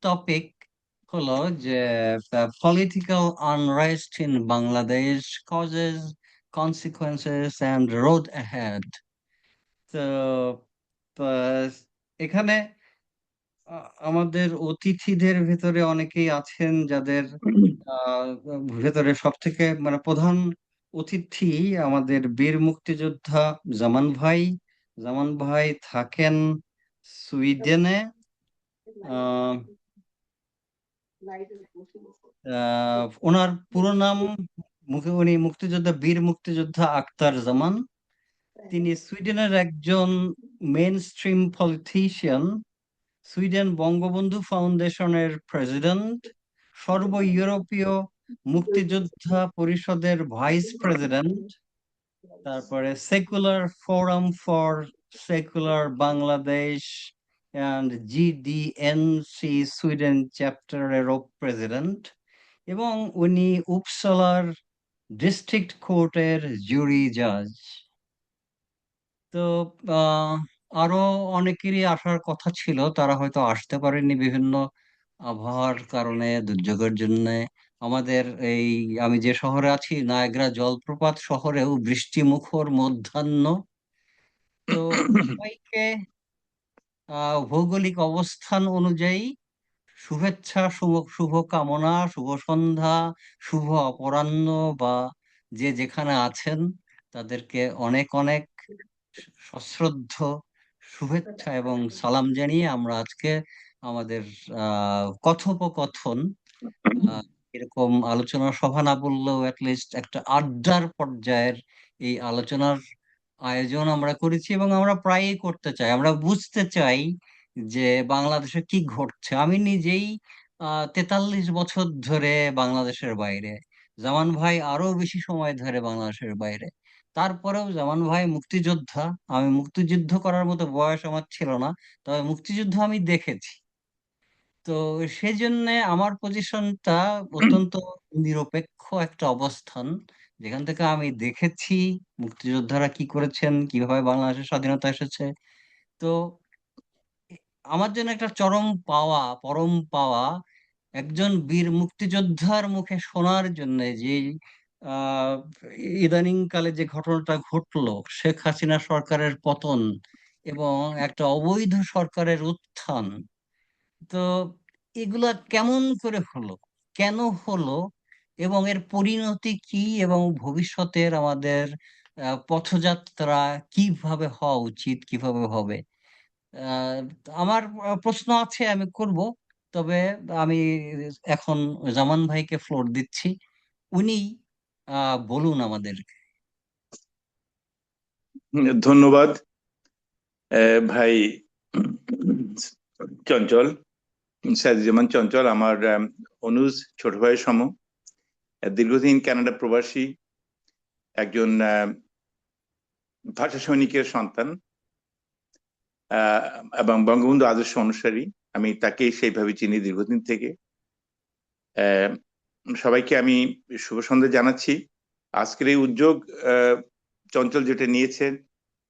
Topic হলো যে political unrest in Bangladesh, causes, consequences and road ahead. তো আহ, এখানে আমাদের অতিথিদের ভেতরে অনেকেই আছেন যাদের আহ, ভেতরে সব থেকে মানে প্রধান অতিথি আমাদের বীর মুক্তিযোদ্ধা জামান ভাই। জামান ভাই থাকেন সুইডেনে। আহ ওনার পুরো নাম উনি মুক্তিযোদ্ধা, বীর মুক্তিযোদ্ধা আক্তার জামান। তিনি সুইডেনের একজন mainstream politician, Sweden Bangabandhu ফাউন্ডেশনের প্রেসিডেন্ট, সর্ব ইউরোপীয় মুক্তিযোদ্ধা পরিষদের ভাইস প্রেসিডেন্ট, তারপরে secular forum for secular Bangladesh and GDNC Sweden চ্যাপ্টারেরও প্রেসিডেন্ট, এবং উনি উপসালার ডিস্ট্রিক্ট কোর্টের জুরি জাজ। তো আহ আরো অনেকেরই আসার কথা ছিল, তারা হয়তো আসতে পারেনি বিভিন্ন আবহাওয়ার কারণে, দুর্যোগের জন্য। আমাদের এই আমি যে শহরে আছি, নায়াগ্রা জলপ্রপাত শহরেও বৃষ্টি মুখর মধ্যাহ্ন। তো সবাইকে ভৌগোলিক অবস্থান অনুযায়ী শুভেচ্ছা, শুভ কামনা, শুভ সন্ধ্যা, শুভ অপরাহ্ন, বা যে যেখানে আছেন তাদেরকে অনেক অনেক সশ্রদ্ধ শুভেচ্ছা এবং সালাম জানিয়ে আমরা আজকে আমাদের কথোপকথন, আহ, এরকম আলোচনা সভা না বললেও অ্যাটলিস্ট একটা আড্ডার পর্যায়ের এই আলোচনার আয়োজন আমরা করেছি, এবং আমরা প্রায়ই করতে চাই। আমরা বুঝতে চাই যে বাংলাদেশে কি ঘটছে। আমি নিজেই 43 বছর ধরে বাংলাদেশের বাইরে, জামান ভাই আরো বেশি সময় ধরে বাংলাদেশের বাইরে। তারপরেও জামান ভাই মুক্তিযোদ্ধা, আমি মুক্তিযুদ্ধ করার মতো বয়স আমার ছিল না, তবে মুক্তিযুদ্ধ আমি দেখেছি। তো সেজন্য আমার পজিশনটা অত্যন্ত নিরপেক্ষ একটা অবস্থান, যেখান থেকে আমি দেখেছি মুক্তিযোদ্ধারা কি করেছেন, কিভাবে বাংলাদেশের স্বাধীনতা এসেছে। তো আমার জন্য একটা চরম পাওয়া, পরম পাওয়া, একজন বীর মুক্তিযোদ্ধার মুখে শোনার জন্য যে আহ ইদানিং কালে যে ঘটনাটা ঘটলো, শেখ হাসিনা সরকারের পতন এবং একটা অবৈধ সরকারের উত্থান। তো এগুলা কেমন করে হলো, কেন হলো, এবং এর পরিণতি কি, এবং ভবিষ্যতের আমাদের পথযাত্রা কিভাবে হওয়া উচিত, কিভাবে হবে। আহ, আমার প্রশ্ন আছে, আমি করব। তবে আমি এখন জামান ভাইকে ফ্লোর দিচ্ছি, উনি বলুন আমাদের। ধন্যবাদ ভাই চঞ্চল, সাইদুজ্জামান চঞ্চল। আমার অনুজ ছোট ভাইয়ের সম, দীর্ঘদিন কানাডা প্রবাসী, একজন ভাষা সৈনিকের সন্তান এবং বঙ্গবন্ধু আদর্শ অনুসারী। আমি তাকে সেইভাবে চিনি দীর্ঘদিন থেকে। আহ, সবাইকে আমি শুভ সন্ধ্যা জানাচ্ছি। আজকের এই উদ্যোগ চঞ্চল যেটা নিয়েছেন,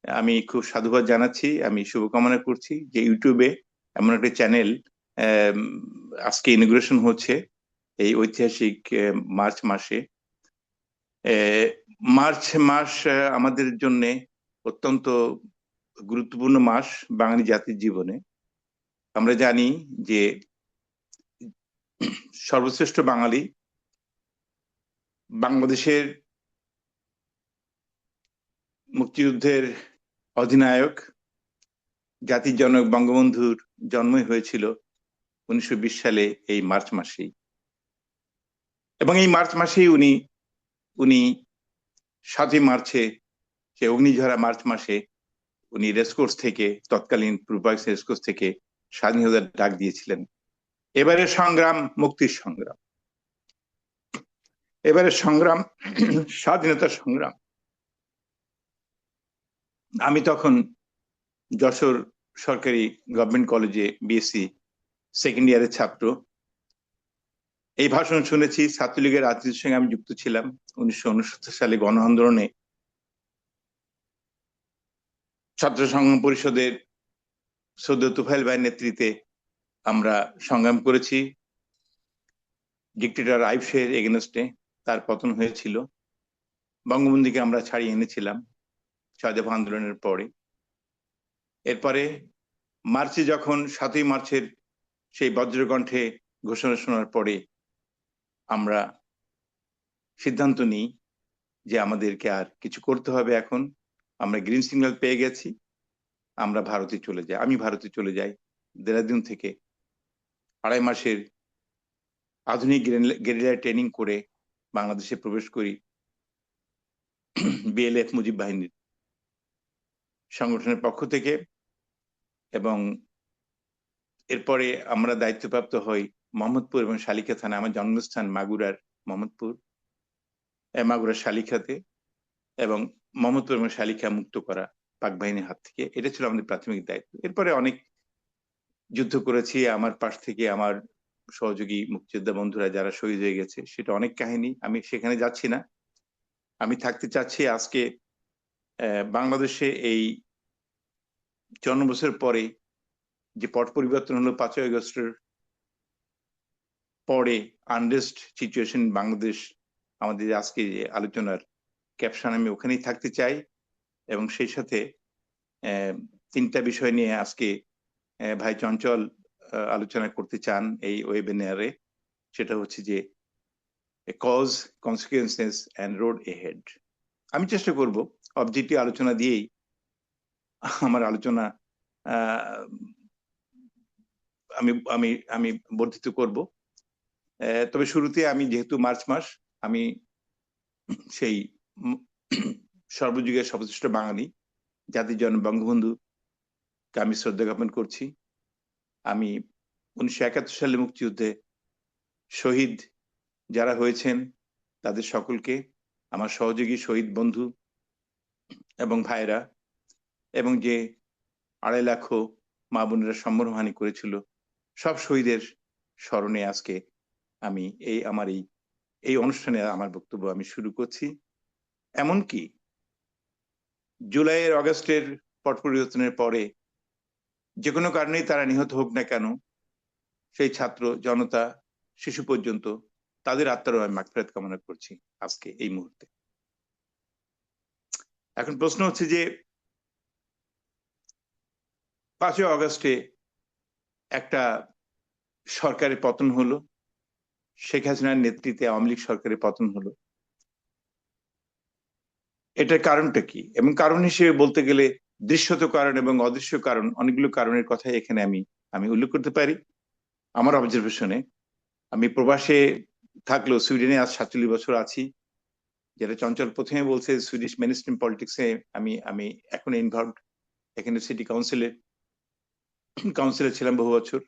আমি খুব সাধুবাদ জানাচ্ছি। আমি শুভকামনা করছি যে ইউটিউবে এমন একটা চ্যানেল আজকে ইনোগ্রেশন হচ্ছে এই ঐতিহাসিক মার্চ মাসে। মার্চ মাস আমাদের জন্য অত্যন্ত গুরুত্বপূর্ণ মাস বাঙালি জাতির জীবনে। আমরা জানি যে সর্বশ্রেষ্ঠ বাঙালি, বাংলাদেশের মুক্তিযুদ্ধের অধিনায়ক, জাতির জনক বঙ্গবন্ধুর জন্মই হয়েছিল 1920 সালে এই মার্চ মাসেই। এবং এই মার্চ মাসেই উনি উনি 7ই মার্চে, সে অগ্নিঝরা মার্চ মাসে, উনি রেসকোর্স থেকে, তৎকালীন পূর্বাঞ্চ রেসকোর্স থেকে স্বাধীনতার ডাক দিয়েছিলেন। এবারের সংগ্রাম মুক্তির সংগ্রাম, এবারের সংগ্রাম স্বাধীনতার সংগ্রাম। আমি তখন যশোর সরকারি গভর্নমেন্ট কলেজে বিএসসি সেকেন্ড ইয়ারের ছাত্র। এই ভাষণ শুনেছি, ছাত্রলীগের রাজনীতির সঙ্গে আমি যুক্ত ছিলাম। 1969 সালে গণ আন্দোলনে ছাত্র সংগ্রাম পরিষদের সৈয়দ তুফাইল ভাইয়ের নেতৃত্বে আমরা সংগ্রাম করেছি ডিক্টেটর আইয়ুব শাহের এগেনস্টে, তার পতন হয়েছিল। বঙ্গবন্ধুকে আমরা ছাড়িয়ে এনেছিলাম 6 দফা আন্দোলনের পরে। এরপরে মার্চে যখন 7ই মার্চের সেই বজ্রকণ্ঠে ঘোষণা শোনার পরে আমরা সিদ্ধান্ত নিই যে আমাদেরকে আর কিছু করতে হবে। এখন আমরা গ্রিন সিগন্যাল পেয়ে গেছি, আমরা ভারতে চলে যাই। আমি ভারতে চলে যাই, দেরাদুন থেকে 2.5 মাসের আধুনিক গেরিলা ট্রেনিং করে বাংলাদেশে প্রবেশ করি বিএলএফ মুজিব বাহিনীর সংগঠনের পক্ষ থেকে। এবং এরপরে আমরা দায়িত্বপ্রাপ্ত হই মোহাম্মদপুর এবং শালিখা থানা, আমার জন্মস্থান মাগুরার মোহাম্মদপুর, মাগুরার শালিখাতে, এবং মোহাম্মদপুর এবং শালিখা মুক্ত করা পাক বাহিনীর হাত থেকে। এটা ছিল আমাদের প্রাথমিক দায়িত্ব। এরপরে অনেক যুদ্ধ করেছি, আমার পাশ থেকে আমার সহযোগী মুক্তিযোদ্ধা বন্ধুরা যারা শহীদ হয়ে গেছে, সেটা অনেক কাহিনী, আমি সেখানে যাচ্ছি না। আমি থাকতে চাচ্ছি আজকে বাংলাদেশে এই 54 বছর পরে যে পট পরিবর্তন হলো 5ই আগস্টের পরে, আনরেস্ট সিচুয়েশন বাংলাদেশ, আমাদের আজকে যে আলোচনার ক্যাপশন, আমি ওখানেই থাকতে চাই। এবং সেই সাথে 3টা বিষয় নিয়ে আজকে ভাই চঞ্চল আলোচনা করতে চান এই ওয়েবিনারে। সেটা হচ্ছে যে cause, consequences and road ahead. আমি চেষ্টা করব অবজেক্টিভ আলোচনা দিয়েই আমার আলোচনা আমি আমি আমি বর্ধিত করব। তবে শুরুতে আমি, যেহেতু মার্চ মাস, আমি সেই সর্বযুগের সর্বশ্রেষ্ঠ বাঙালি জাতির জনক বঙ্গবন্ধুকে আমি শ্রদ্ধা জ্ঞাপন করছি। আমি 1971 সালে মুক্তিযুদ্ধে শহীদ যারা হয়েছেন তাদের সকলকে, আমার সহযোগী শহীদ বন্ধু এবং ভাইরা, এবং যে 2.5 লাখ মা বোনেরা সম্মানহানি করেছিল, সব শহীদের স্মরণে আজকে আমি আমার এই অনুষ্ঠানে আমার বক্তব্য আমি শুরু করছি। এমনকি জুলাইয়ের অগাস্টের পট পরিবর্তনের পরে যে কোনো কারণেই তারা নিহত হোক না কেন, সেই ছাত্র জনতা, শিশু পর্যন্ত, তাদের আত্মারও আমি মাগফিরাত কামনা করছি আজকে এই মুহূর্তে। এখন প্রশ্ন হচ্ছে যে 5ই আগস্টে একটা সরকারের পতন হলো, শেখ হাসিনার নেতৃত্বে আওয়ামী লীগ সরকারের পতন হলো। এটার কারণটা কি? এবং কারণ হিসেবে বলতে গেলে দৃশ্যত কারণ এবং অদৃশ্য কারণ, অনেকগুলো কারণের কথাই এখানে আমি উল্লেখ করতে পারি আমার অবজারভেশনে। আমি প্রবাসে থাকলেও সুইডেনে আজ 47 বছর আছি। যেটা চঞ্চল প্রথমে বলছে, সুইডিশ মেইনস্ট্রিম পলিটিক্সে আমি এখন ইনভলভড। এখানে সিটি কাউন্সিলে ছিলাম বহু বছর,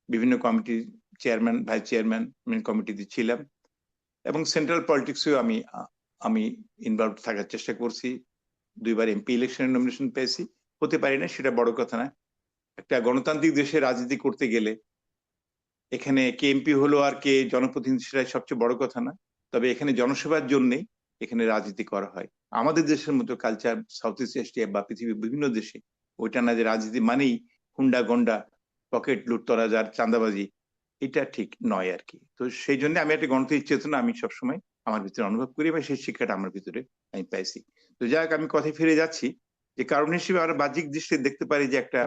বিভিন্ন কমিটি চেয়ারম্যান, ভাইস চেয়ারম্যান কমিটিতে ছিলাম, এবং সেন্ট্রাল পলিটিক্সেও আমি ইনভলভ থাকার চেষ্টা করছি। 2বার এমপি ইলেকশনের নমিনেশন পেয়েছি, হতে পারি না, সেটা বড় কথা না। একটা গণতান্ত্রিক দেশে রাজনীতি করতে গেলে এখানে কে এমপি হলো আর কে জনপ্রতিনিধি, সেটাই সবচেয়ে বড় কথা না। তবে এখানে জনসেবার জন্যই এখানে রাজনীতি করা হয়। আমাদের দেশের মতো কালচার সাউথ ইস্ট এশিয়া বা পৃথিবীর বিভিন্ন দেশে ওইটা না যে রাজনীতি মানেই হুন্ডা গন্ডা, পকেট লুটতরাজ আর চাঁদাবাজি, এটা ঠিক নয় আর কি। তো সেই জন্য আমি একটা গণতান্ত্রিক চেতনা আমি সবসময় আমার ভিতরে অনুভব করি, এবং সেই শিক্ষাটা আমার ভিতরে আমি পাইছি। তো যাই হোক, আমি কথায় ফিরে যাচ্ছি যে কারণ হিসেবে আমরা বাহ্যিক দৃষ্টিতে দেখতে পারি যে একটা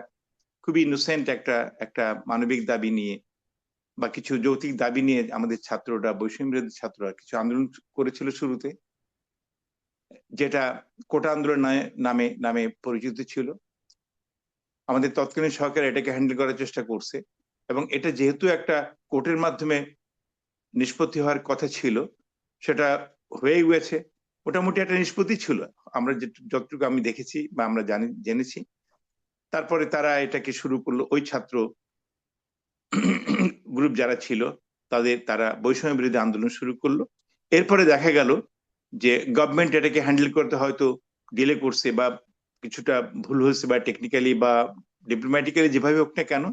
খুবই ইনোসেন্ট একটা মানবিক দাবি নিয়ে বা কিছু যৌক্তিক দাবি নিয়ে আমাদের ছাত্ররা, বৈষম্য বিরোধী ছাত্ররা কিছু আন্দোলন করেছিল শুরুতে, যেটা কোটা আন্দোলন নামে নামে পরিচিত ছিল। আমাদের তৎকালীন সরকার এটাকে হ্যান্ডেল করার চেষ্টা করছে, এবং এটা যেহেতু একটা কোর্টের মাধ্যমে নিষ্পত্তি হওয়ার কথা ছিল, সেটা হয়ে গেছে। মোটামুটি একটা নিষ্পত্তি ছিল আমরা যতটুকু আমি দেখেছি বা আমরা জেনেছি। তারপরে তারা এটাকে শুরু করলো, ওই ছাত্র গ্রুপ যারা ছিল তারা বৈষম্য বিরোধী আন্দোলন শুরু করলো। এরপরে দেখা গেল যে গভর্নমেন্ট এটাকে হ্যান্ডেল করতে হয়তো ডিলে করছে, বা কিছুটা ভুল হয়েছে, বা টেকনিক্যালি বা ডিপ্লোম্যাটিক্যালি যেভাবে হোক না কেন,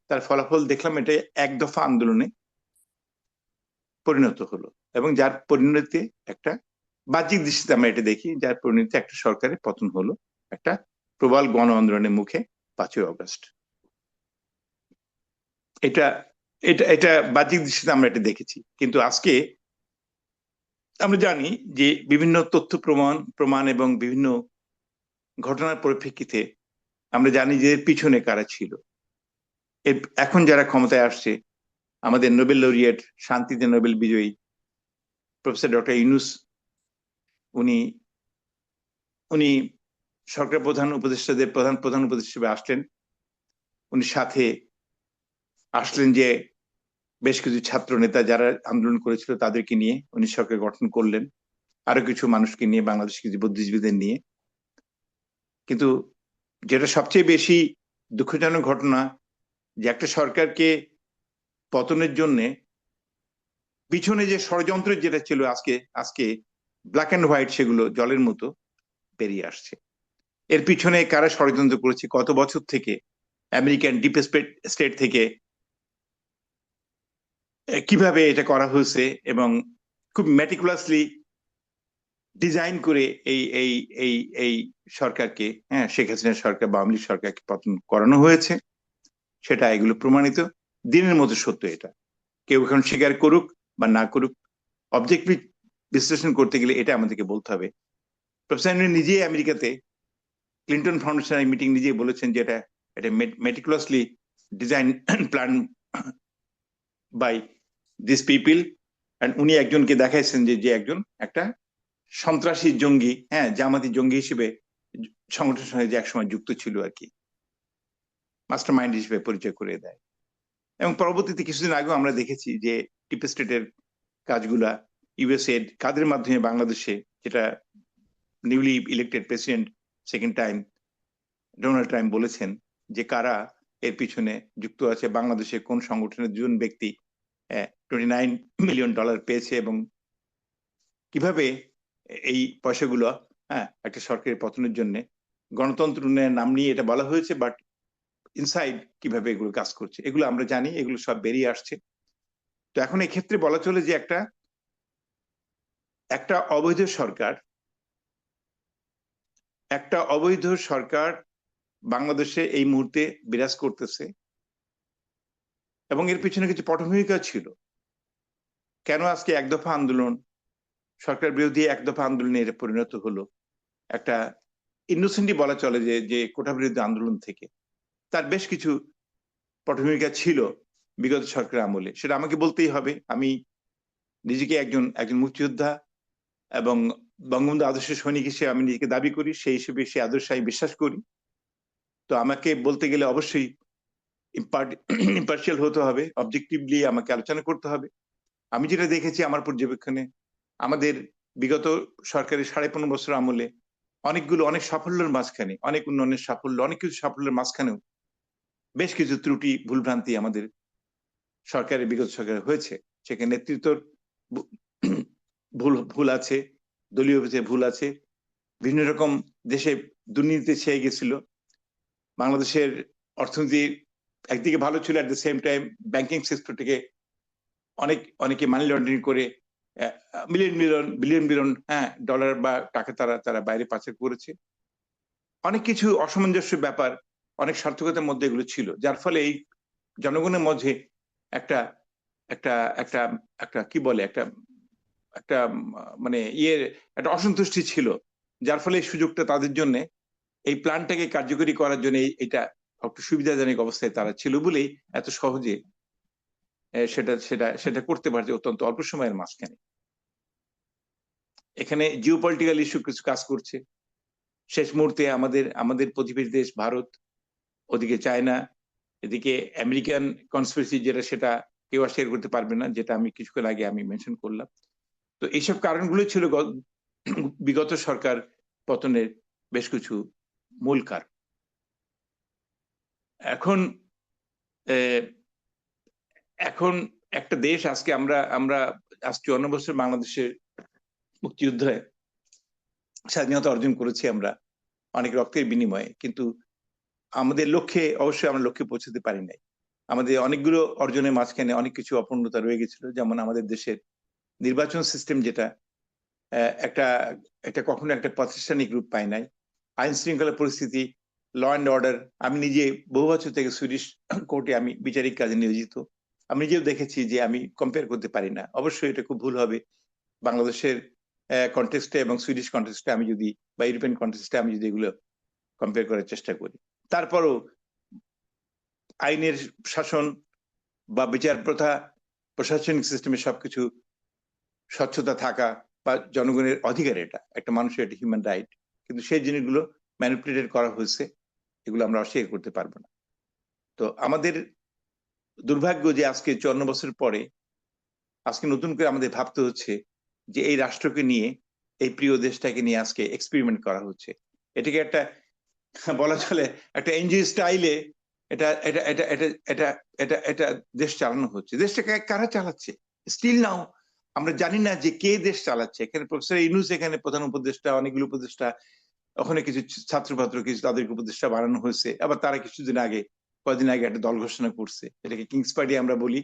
তার ফলাফল দেখলাম এটা এক দফা আন্দোলনে পরিণত হলো, এবং যার পরিণতিতে একটা বাহ্যিক দৃষ্টিতে আমরা এটা দেখি, যার পরিণতিতে একটা সরকারের পতন হলো একটা প্রবল গণ আন্দোলনের মুখে 5ই আগস্ট। এটা এটা এটা বাহ্যিক দৃষ্টিতে আমরা এটা দেখেছি, কিন্তু আজকে আমরা জানি যে বিভিন্ন তথ্য প্রমাণ প্রমাণ এবং বিভিন্ন ঘটনার পরিপ্রেক্ষিতে আমরা জানি যে এর পিছনে কারা ছিল। এখন যারা ক্ষমতায় আসছে, আমাদের নোবেল লরিয়েট, শান্তিতে নোবেল বিজয়ী প্রফেসর ডক্টর ইউনূস, উনি উনি সরকার প্রধান উপদেষ্টাদের প্রধান প্রধান উপদেষ্টা হিসেবে আসলেন। উনি সাথে আসলেন যে বেশ কিছু ছাত্র নেতা যারা আন্দোলন করেছিল তাদেরকে নিয়ে উনি সরকার গঠন করলেন, আরো কিছু মানুষকে নিয়ে, বাংলাদেশ কিছু বুদ্ধিজীবীদের নিয়ে। কিন্তু যেটা সবচেয়ে বেশি দুঃখজনক ঘটনা, যে একটা সরকারকে পতনের জন্য পিছনে যে ষড়যন্ত্র যেটা ছিল, আজকে আজকে ব্ল্যাক অ্যান্ড হোয়াইট সেগুলো জলের মতো বেরিয়ে আসছে। এর পিছনে কারা ষড়যন্ত্র করেছে, কত বছর থেকে আমেরিকান ডিপ স্টেট থেকে কিভাবে এটা করা হয়েছে, এবং খুব মেটিকুলাসলি ডিজাইন করে এই এই এই এই সরকারকে, হ্যাঁ, শেখ হাসিনা সরকার বা আওয়ামী লীগ সরকারকে পতন করানো হয়েছে, সেটা এগুলো প্রমাণিত, দিনের মতো সত্য এটা। কেউ এখন স্বীকার করুক বা না করুক, অবজেক্টিভ বিশ্লেষণ করতে গেলে এটা আমাদেরকে বলতে হবে। প্রফেসর নিজেই আমেরিকাতে ক্লিন্টন ফাউন্ডেশনের মিটিং নিজেই বলেছেন যে এটা এটা meticulously design plan by this people. And উনি একজনকে দেখাইছেন যে যে একজন একটা সন্ত্রাসী জঙ্গি, হ্যাঁ, জামাতি জঙ্গি হিসেবে সংগঠনের সঙ্গে যে একসময় যুক্ত ছিল আর কি, মাস্টার মাইন্ড হিসেবে পরিচয় করে দেয়। এবং পরবর্তীতে কিছুদিন আগেও আমরা দেখেছি যে ডিপ স্টেটের কাজগুলা ইউএসএড কাদের মাধ্যমে বাংলাদেশে, যেটা newly elected president second time Donald Trump বলেছেন যে কারা এর পিছনে যুক্ত আছে, বাংলাদেশে কোন সংগঠনের দুজন ব্যক্তি $29 মিলিয়ন পেয়েছে, এবং কিভাবে এই পয়সাগুলো, হ্যাঁ, একটা সরকারের পতনের জন্য গণতন্ত্র উন্নয়নের নাম নিয়ে এটা বলা হয়েছে, বাট ইনসাইড কিভাবে এগুলো কাজ করছে এগুলো আমরা জানি, এগুলো সব বেরিয়ে আসছে। তো এখন এই ক্ষেত্রে বলা চলে যে একটা একটা অবৈধ সরকার, একটা অবৈধ সরকার বাংলাদেশে এই মুহূর্তে বিরাজ করতেছে, এবং এর পিছনে কিছু পটভূমিকা ছিল। কেন আজকে এক দফা আন্দোলন, সরকার বিরোধী এক দফা আন্দোলনে এটা পরিণত হলো একটা ইনোসেন্টলি বলা চলে যে যে কোটা বিরোধী আন্দোলন থেকে, তার বেশ কিছু পটভূমিকা ছিল বিগত সরকার আমলে, সেটা আমাকে বলতেই হবে। আমি নিজেকে একজন একজন মুক্তিযোদ্ধা এবং বঙ্গবন্ধু আদর্শ সৈনিক হিসেবে আমি নিজেকে দাবি করি, সেই হিসেবে সে আদর্শে আমি বিশ্বাস করি। তো আমাকে বলতে গেলে অবশ্যই ইম্পার্শিয়াল হতে হবে, অবজেক্টিভলি আমাকে আলোচনা করতে হবে। আমি যেটা দেখেছি আমার পর্যবেক্ষণে, আমাদের বিগত সরকারের 15.5 বছর আমলে অনেক সাফল্যের মাঝখানে, অনেক উন্নয়নের সাফল্য, অনেক কিছু সাফল্যের মাঝখানেও বেশ কিছু ত্রুটি ভুলভ্রান্তি আমাদের সরকারের, বিগত সরকারের হয়েছে। সেখানে নেতৃত্বর ভুল ভুল আছে, দলীয় ভুল আছে, বিভিন্ন রকম দেশে দুর্নীতিতে ছেয়ে গেছিল। বাংলাদেশের অর্থনীতি একদিকে ভালো ছিল, at the same time banking সেক্টরটিকে অনেকে মানি লন্ডারিং করে বিলিয়ন বিলিয়ন, হ্যাঁ, ডলার বা টাকা তারা তারা বাইরে পাচার করেছে। অনেক কিছু অসামঞ্জস্য ব্যাপার, অনেক সার্থকতার মধ্যে এগুলো ছিল, যার ফলে এই জনগণের মধ্যে একটা একটা একটা একটা কি বলে একটা একটা মানে একটা অসন্তুষ্টি ছিল, যার ফলে এই সুযোগটা তাদের জন্য, এই প্ল্যানটাকে কার্যকরী করার জন্য এটা একটু সুবিধাজনক অবস্থায় তারা ছিল বলেই এত সহজে সেটা সেটা সেটা করতে পারছে অত্যন্ত অল্প সময়ের মাঝখানে। এখানে জিও পলিটিক্যাল ইস্যু কিছু কাজ করছে। শেষ মুহূর্তে আমাদের আমাদের প্রতিবেশী দেশ ভারত, ওদিকে চায়না, এদিকে আমেরিকান কনস্পিরেসি, যেটা সেটা কেউ শেয়ার করতে পারবে না, যেটা আমি কিছুক্ষণ আগে আমি মেনশন করলাম। তো এইসব কারণগুলো ছিল বিগত সরকার পতনের বেশ কিছু মূল কারণ। এখন এখন একটা দেশ, আজকে আমরা আমরা আজ 54 বছর বাংলাদেশের মুক্তিযুদ্ধে স্বাধীনতা অর্জন করেছি আমরা অনেক রক্তের বিনিময়ে, কিন্তু আমাদের লক্ষ্যে অবশ্যই আমরা লক্ষ্যে পৌঁছতে পারি নাই। আমাদের অনেকগুলো অর্জনের মাঝখানে অনেক কিছু অপূর্ণতা রয়ে গেছিল, যেমন আমাদের দেশের নির্বাচন সিস্টেম, যেটা একটা একটা কখনো একটা প্রাতিষ্ঠানিক রূপ পায় নাই। আইন শৃঙ্খলা পরিস্থিতি ল অ্যান্ড অর্ডার। আমি নিজে বহু বছর থেকে সুইডিশ কোর্টে আমি বিচারিক কাজে নিয়োজিত। আমি নিজেও দেখেছি যে আমি কম্পেয়ার করতে পারি না, অবশ্যই এটা খুব ভুল হবে বাংলাদেশের কন্টেক্সটে এবং সুইডিশ কন্টেক্সটে আমি যদি, বা ইউরোপিয়ান কন্টেক্সটে আমি যদি এগুলো কম্পেয়ার করার চেষ্টা করি। তারপরও আইনের শাসন বা বিচার প্রথা, প্রশাসনিক সিস্টেমে সবকিছু স্বচ্ছতা থাকা বা জনগণের অধিকার, এটা একটা মানুষের একটা হিউম্যান রাইট, কিন্তু সেই জিনিসগুলো ম্যানিপুলেটেড করা হয়েছে, এগুলো আমরা অস্বীকার করতে পারবো না। তো আমাদের দুর্ভাগ্য যে আজকে 54 বছর পরে আজকে নতুন করে আমাদের ভাবতে হচ্ছে যে এই রাষ্ট্রকে নিয়ে, এই প্রিয় দেশটাকে নিয়ে আজকে এক্সপেরিমেন্ট করা হচ্ছে। এটাকে একটা বলা চলে একটা এনজিও স্টাইলে এটা এটা এটা এটা এটা এটা এটা দেশ চালানো হচ্ছে। দেশটাকে কারা চালাচ্ছে স্টিল নাও আমরা জানি না যে কে দেশ চালাচ্ছে। এখানে প্রফেসর ইউনূস এখানে প্রধান উপদেষ্টা, অনেকগুলো উপদেষ্টা, ওখানে কিছু ছাত্র কিছু তাদেরকে উপদেষ্টা বানানো হয়েছে। আবার তারা কিছুদিন আগে, কয়েকদিন আগে একটা দল ঘোষণা করছে, এটাকে কিংস পার্টি আমরা বলি,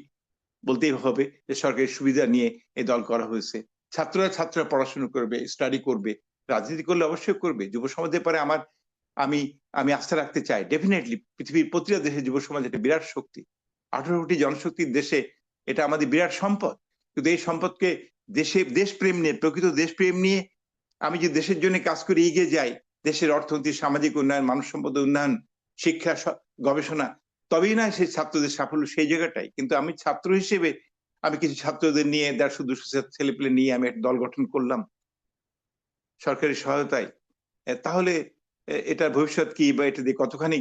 বলতেই হবে যে সরকারের সুবিধা নিয়ে এই দল করা হয়েছে। ছাত্ররা পড়াশোনা করবে, স্টাডি করবে, রাজনীতি করলে অবশ্যই করবে। যুব সমাজের পরে আমার আমি আমি আস্থা রাখতে চাই ডেফিনেটলি পৃথিবীর প্রতিটা দেশে যুব সমাজ একটা বিরাট শক্তি। 18 কোটি জনশক্তির দেশে এটা আমাদের বিরাট সম্পদ। কিন্তু এই সম্পদকে দেশপ্রেম নিয়ে, প্রকৃত দেশপ্রেম নিয়ে আমি যে দেশের জন্য কাজ করে এগিয়ে যাই, দেশের অর্থনীতি, সামাজিক উন্নয়ন, মানব সম্পদ উন্নয়ন, শিক্ষা, গবেষণা, তবেই না সেই ছাত্রদের সাফল্য সেই জায়গাটাই। কিন্তু আমি ছাত্র হিসেবে আমি কিছু ছাত্রদের নিয়ে 150-200 ছেলেপেলে নিয়ে আমি একটা দল গঠন করলাম সরকারি সহায়তায়। তাহলে এটার ভবিষ্যৎ কি, বা এটা দিয়ে কতখানি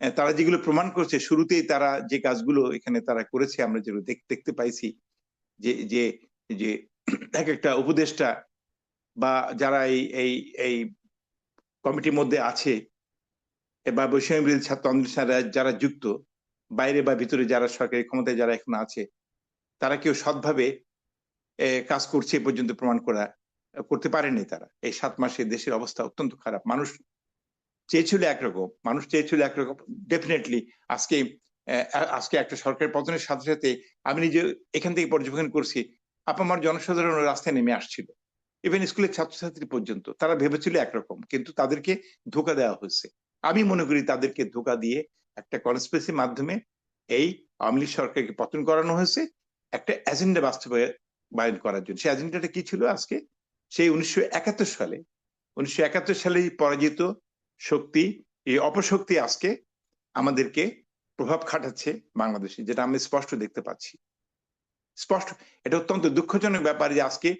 তারা যেগুলো প্রমাণ করছে, শুরুতেই তারা যে কাজগুলো এখানে তারা করেছে আমরা যেগুলো দেখতে পাইছি, যে যে যে এক একটা উপদেষ্টা বা যারা এই এই এই কমিটির মধ্যে আছে, বা বৈষম্য বিরোধী ছাত্র আন্দোলনের যারা যুক্ত, বাইরে বা ভিতরে যারা সরকারি ক্ষমতায় যারা এখন আছে, তারা কেউ সৎভাবে কাজ করছে এ পর্যন্ত প্রমাণ করতে পারেনি তারা। এই 7 মাসে দেশের অবস্থা অত্যন্ত খারাপ। মানুষ চেয়েছিল একরকম ডেফিনেটলি। আজকে আজকে একটা সরকারের পতনের সাথে সাথে আমি নিজে এখান থেকে পর্যবেক্ষণ করছি, আপামর জনসাধারণ রাস্তায় নেমে আসছিল, ইভেন স্কুলের ছাত্রছাত্রী পর্যন্ত। তারা ভেবেছিল একরকম, কিন্তু তাদেরকে ধোঁকা দেওয়া হয়েছে। আমি মনে করি তাদেরকে ধোঁকা দিয়ে একটা কনস্পিরেসির মাধ্যমে এই আওয়ামী লীগ সরকারকে পতন করানো হয়েছে একটা এজেন্ডা বাস্তবায়ন করার জন্য। সেই এজেন্ডাটা কি ছিল? আজকে সেই 1971 সালে পরাজিত শক্তি, এই অপশক্তি আজকে আমাদেরকে প্রভাব খাটাচ্ছে বাংলাদেশে, যেটা আমি স্পষ্ট দেখতে পাচ্ছি। স্পষ্ট, এটা অত্যন্ত দুঃখজনক ব্যাপার যে আজকে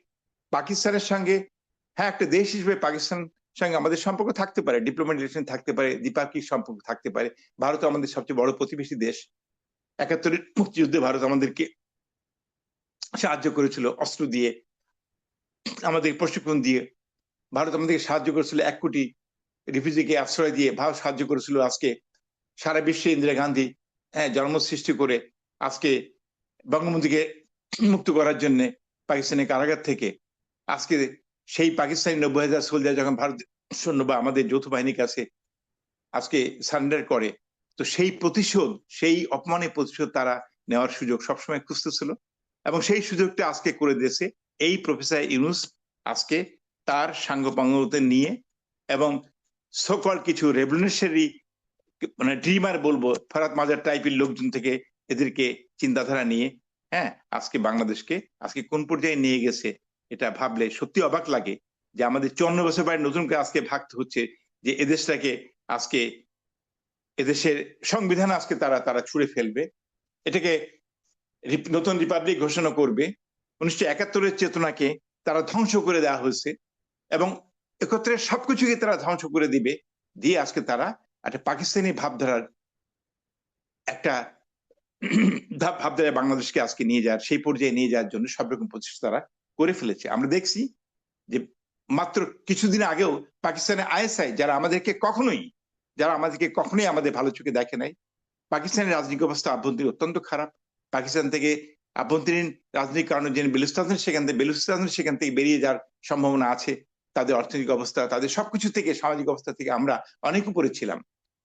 পাকিস্তানের সঙ্গে, হ্যাঁ একটা দেশ হিসেবে পাকিস্তান সঙ্গে আমাদের সম্পর্ক থাকতে পারে, ডিপ্লোম্যাটিক রিলেশন থাকতে পারে, দ্বিপাক্ষিক সম্পর্ক থাকতে পারে। ভারত আমাদের সবচেয়ে বড় প্রতিবেশী দেশ। 71-এর মুক্তিযুদ্ধে ভারত আমাদেরকে সাহায্য করেছিল অস্ত্র দিয়ে, আমাদের প্রশিক্ষণ দিয়ে। ভারত আমাদেরকে সাহায্য করেছিল 1 কোটি রিফিউজিকে আশ্রয় দিয়ে। ভারত সাহায্য করেছিল আজকে সারা বিশ্বে ইন্দিরা গান্ধী জন্ম সৃষ্টি করে আজকে বঙ্গবন্ধুকে মুক্ত করার জন্য পাকিস্তানের কারাগার থেকে। আজকে সেই পাকিস্তানি 90,000 সোলজার যখন ভারত সৈন্য বা আমাদের যৌথ বাহিনীর কাছে আজকে সারেন্ডার করে, তো সেই প্রতিশোধ, সেই অপমানের প্রতিশোধ তারা নেওয়ার সুযোগ সবসময় খুঁজতেছিল, এবং সেই সুযোগটা আজকে করে দিয়েছে এই প্রফেসর ইউনূস। আজকে তার সাঙ্গপাঙ্গতে নিয়ে এবং সকল কিছু রেভলিউশনারি মানে ড্রিমার বলবো, ফরাত মাজার টাইপের লোকজন থেকে এদেরকে চিন্তাধারা নিয়ে আজকে বাংলাদেশকে আজকে কোন পর্যায়ে নিয়ে গেছে, এটা ভাবলে সত্যি অবাক লাগে যে আমাদের 54 বছর পরে নতুন করে আজকে ভাবতে হচ্ছে যে এদেশটাকে আজকে, এদেশের সংবিধান আজকে তারা ছুঁড়ে ফেলবে, এটাকে নতুন রিপাবলিক ঘোষণা করবে। 1971-এর চেতনাকে তারা ধ্বংস করে দেওয়া হয়েছে, এবং একত্রে সবকিছুকে তারা ধ্বংস করে দিবে, দিয়ে আজকে তারা একটা পাকিস্তানি ভাবধারার একটা ভাবধারা বাংলাদেশকে আজকে নিয়ে যাওয়ার, সেই পর্যায়ে নিয়ে যাওয়ার জন্য সব রকম প্রচেষ্টা তারা করে ফেলেছে। আমরা দেখছি যে মাত্র কিছুদিন আগেও পাকিস্তানের আইএসআই, যারা আমাদেরকে কখনোই আমাদের ভালো চোখে দেখে নাই, পাকিস্তানের রাজনৈতিক অবস্থা আভ্যন্তরীণ অত্যন্ত খারাপ। পাকিস্তান থেকে আভ্যন্তরীণ রাজনৈতিক কারণে যে বেলুচিস্তান সেখান থেকে বেরিয়ে যাওয়ার সম্ভাবনা আছে। তাদের অর্থনৈতিক অবস্থা, তাদের সবকিছু থেকে, সামাজিক অবস্থা থেকে আমরা অনেক উপরে ছিলাম,